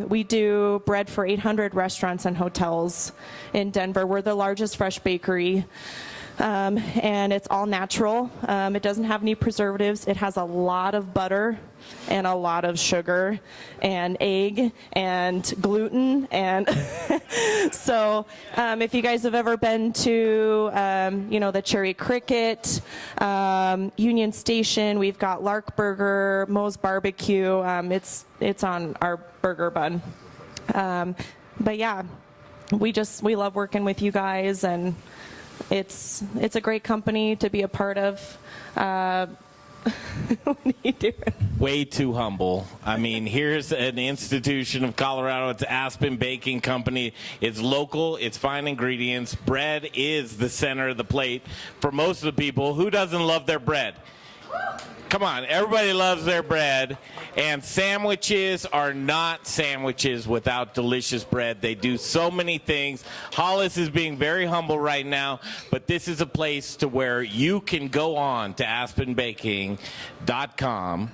We do bread for 800 restaurants and hotels in Denver. We're the largest fresh bakery. And it's all natural. It doesn't have any preservatives. It has a lot of butter and a lot of sugar and egg and gluten. And so if you guys have ever been to, the Cherry Cricket, Union Station, we've got Lark Burger, Moe's Barbecue. It's on our burger bun. but yeah, we love working with you guys, and it's a great company to be a part of. What are you doing? Way too humble. I mean, here's an institution of Colorado. It's Aspen Baking Company. It's local. It's fine ingredients. Bread is the center of the plate for most of the people. Who doesn't love their bread? Come on, everybody loves their bread, and sandwiches are not sandwiches without delicious bread. They do so many things. Hollis is being very humble right now, but this is a place to where you can go on to aspenbaking.com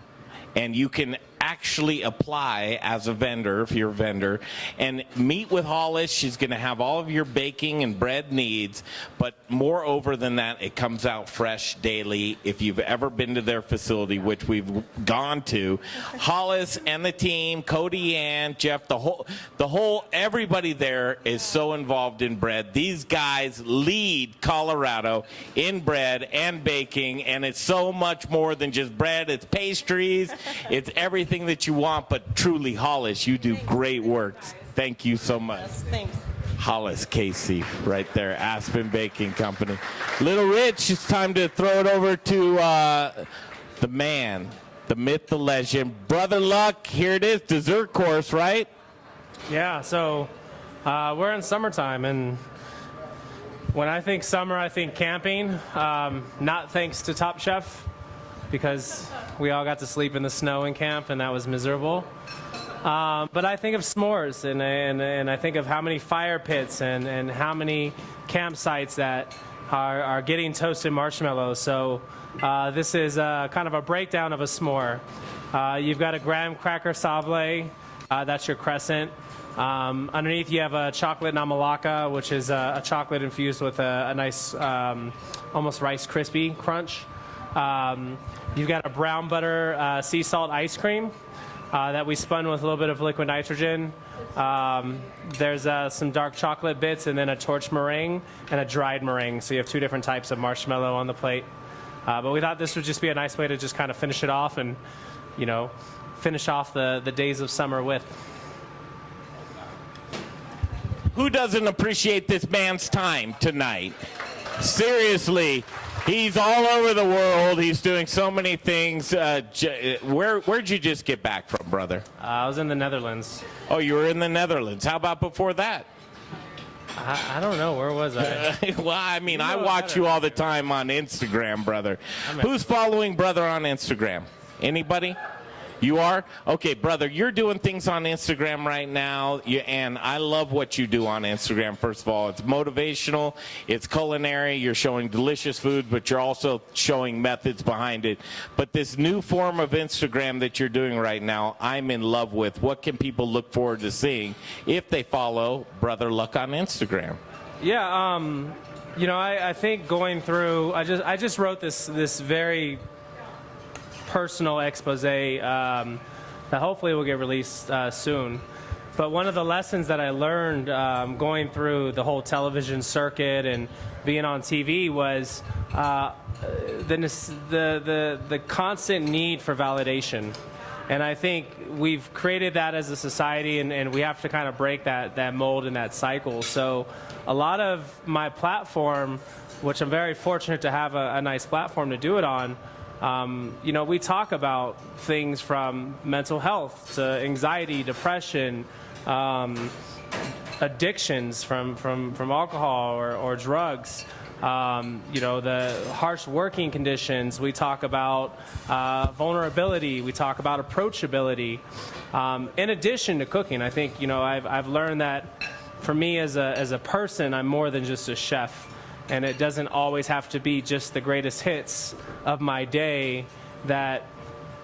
and you can actually apply as a vendor, if you're a vendor, and meet with Hollis. She's going to have all of your baking and bread needs, but moreover than that, it comes out fresh daily. If you've ever been to their facility, which we've gone to, Hollis and the team, Cody and Jeff, the whole everybody there is so involved in bread. These guys lead Colorado in bread and baking, and it's so much more than just bread. It's pastries, it's everything that you want, but truly, Hollis, you do great work. Thank you so much. Yes, thanks. Hollis Casey, right there, Aspen Baking Company. Little Rich, it's time to throw it over to the man, the myth, the legend, Brother Luck. Here it is, dessert course, right? Yeah, so we're in summertime, and when I think summer, I think camping, not thanks to Top Chef, because we all got to sleep in the snow in camp, and that was miserable. But I think of s'mores, and I think of how many fire pits and how many campsites that are getting toasted marshmallows. So this is kind of a breakdown of a s'more. You've got a graham cracker sablé, that's your crescent. Underneath you have a chocolate namalaka, which is a chocolate infused with a nice almost Rice Krispie crunch. You've got a brown butter sea salt ice cream that we spun with a little bit of liquid nitrogen. There's some dark chocolate bits, and then a torch meringue and a dried meringue. So you have two different types of marshmallow on the plate. But we thought this would just be a nice way to just kind of finish it off and, you know, finish off the days of summer with. Who doesn't appreciate this man's time tonight? Seriously, he's all over the world. He's doing so many things. Where'd you just get back from, brother? I was in the Netherlands. Oh, you were in the Netherlands. How about before that? I don't know. Where was I? Well, I mean, I watch you all the time on Instagram, brother. Who's following brother on Instagram? Anybody? You are? Okay, brother, you're doing things on Instagram right now, and I love what you do on Instagram, first of all. It's motivational, it's culinary, you're showing delicious food, but you're also showing methods behind it. But this new form of Instagram that you're doing right now, I'm in love with. What can people look forward to seeing if they follow Brother Luck on Instagram? Yeah, you know, I think going through, I just wrote this very personal expose that hopefully will get released soon. But one of the lessons that I learned going through the whole television circuit and being on TV was the constant need for validation. And I think we've created that as a society, and we have to kind of break that mold and that cycle. So a lot of my platform, which I'm very fortunate to have a nice platform to do it on, you know, we talk about things from mental health to anxiety, depression, addictions from alcohol or drugs, you know, the harsh working conditions. We talk about vulnerability. We talk about approachability. In addition to cooking, I think, you know, I've learned that for me as a person, I'm more than just a chef. And it doesn't always have to be just the greatest hits of my day that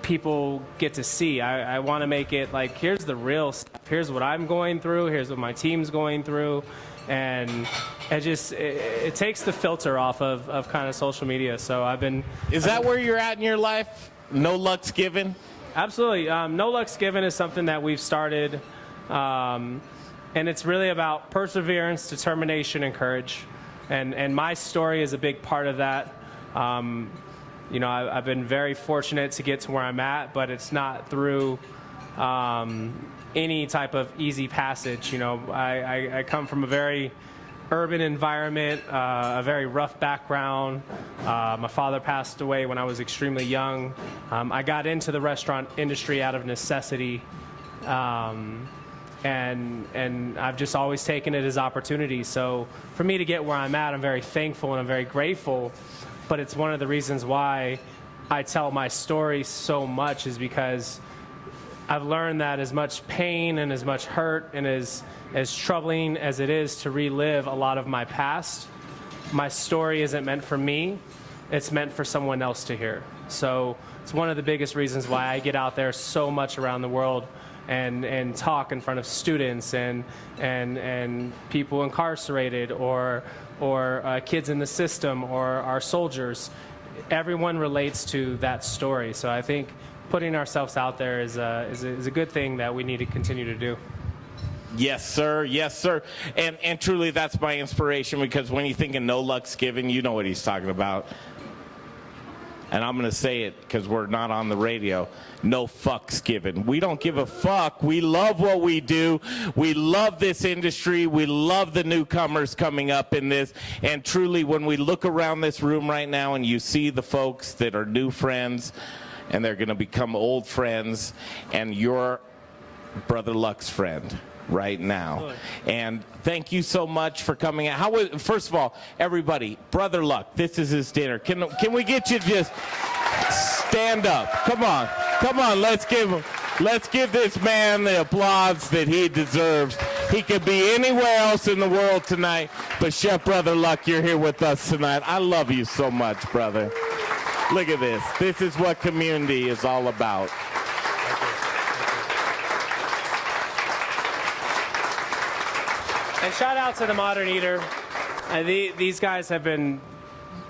people get to see. I want to make it like, here's the real stuff. Here's what I'm going through. Here's what my team's going through. And it takes the filter off of kind of social media. So I've been... Is that where you're at in your life? No Luck's Given? Absolutely. No Luck's Given is something that we've started. And it's really about perseverance, determination, and courage. And my story is a big part of that. You know, I've been very fortunate to get to where I'm at, but it's not through any type of easy passage. You know, I come from a very urban environment, a very rough background. My father passed away when I was extremely young. I got into the restaurant industry out of necessity, and I've just always taken it as opportunity. So for me to get where I'm at, I'm very thankful and I'm very grateful. But it's one of the reasons why I tell my story so much, is because I've learned that as much pain and as much hurt and as troubling as it is to relive a lot of my past, my story isn't meant for me, it's meant for someone else to hear. So it's one of the biggest reasons why I get out there so much around the world and talk in front of students and people incarcerated or kids in the system or our soldiers. Everyone relates to that story. So I think putting ourselves out there is a good thing that we need to continue to do. Yes, sir. Yes, sir. And truly, that's my inspiration, because when you think of No Luck's Given, you know what he's talking about. And I'm going to say it because we're not on the radio. No fucks given. We don't give a fuck. We love what we do. We love this industry. We love the newcomers coming up in this. And truly, when we look around this room right now and you see the folks that are new friends and they're going to become old friends, and you're Brother Luck's friend right now. And thank you so much for coming out. First of all, everybody, Brother Luck, this is his dinner. Can we get you to just stand up? Come on. Come on, let's give this man the applause that he deserves. He could be anywhere else in the world tonight, but Chef Brother Luck, you're here with us tonight. I love you so much, brother. Look at this. This is what community is all about. And shout out to the Modern Eater. These guys have been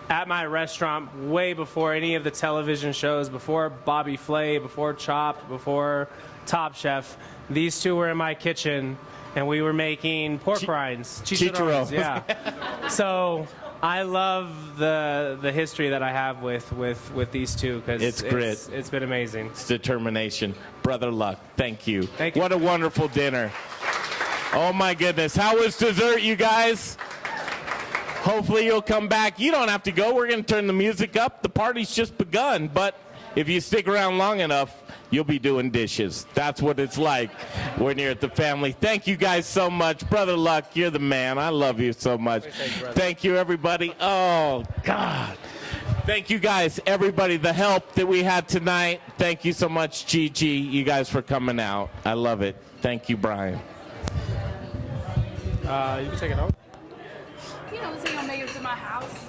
at my restaurant way before any of the television shows, before Bobby Flay, before Chopped, before Top Chef. These two were in my kitchen, and we were making pork rinds. Chicharrones, yeah. So I love the history that I have with these two, because it's grit. It's been amazing. It's determination. Brother Luck, thank you. Thank you. What a wonderful dinner. Oh my goodness. How was dessert, you guys? Hopefully you'll come back. You don't have to go. We're going to turn the music up. The party's just begun, but if you stick around long enough, you'll be doing dishes. That's what it's like when you're at the family. Thank you guys so much. Brother Luck, you're the man. I love you so much. Thank you, everybody. Oh, God. Thank you guys, everybody, the help that we had tonight. Thank you so much, Gigi, you guys, for coming out. I love it. Thank you, Brian. You can take it out. You know, so you're gonna make it to my house.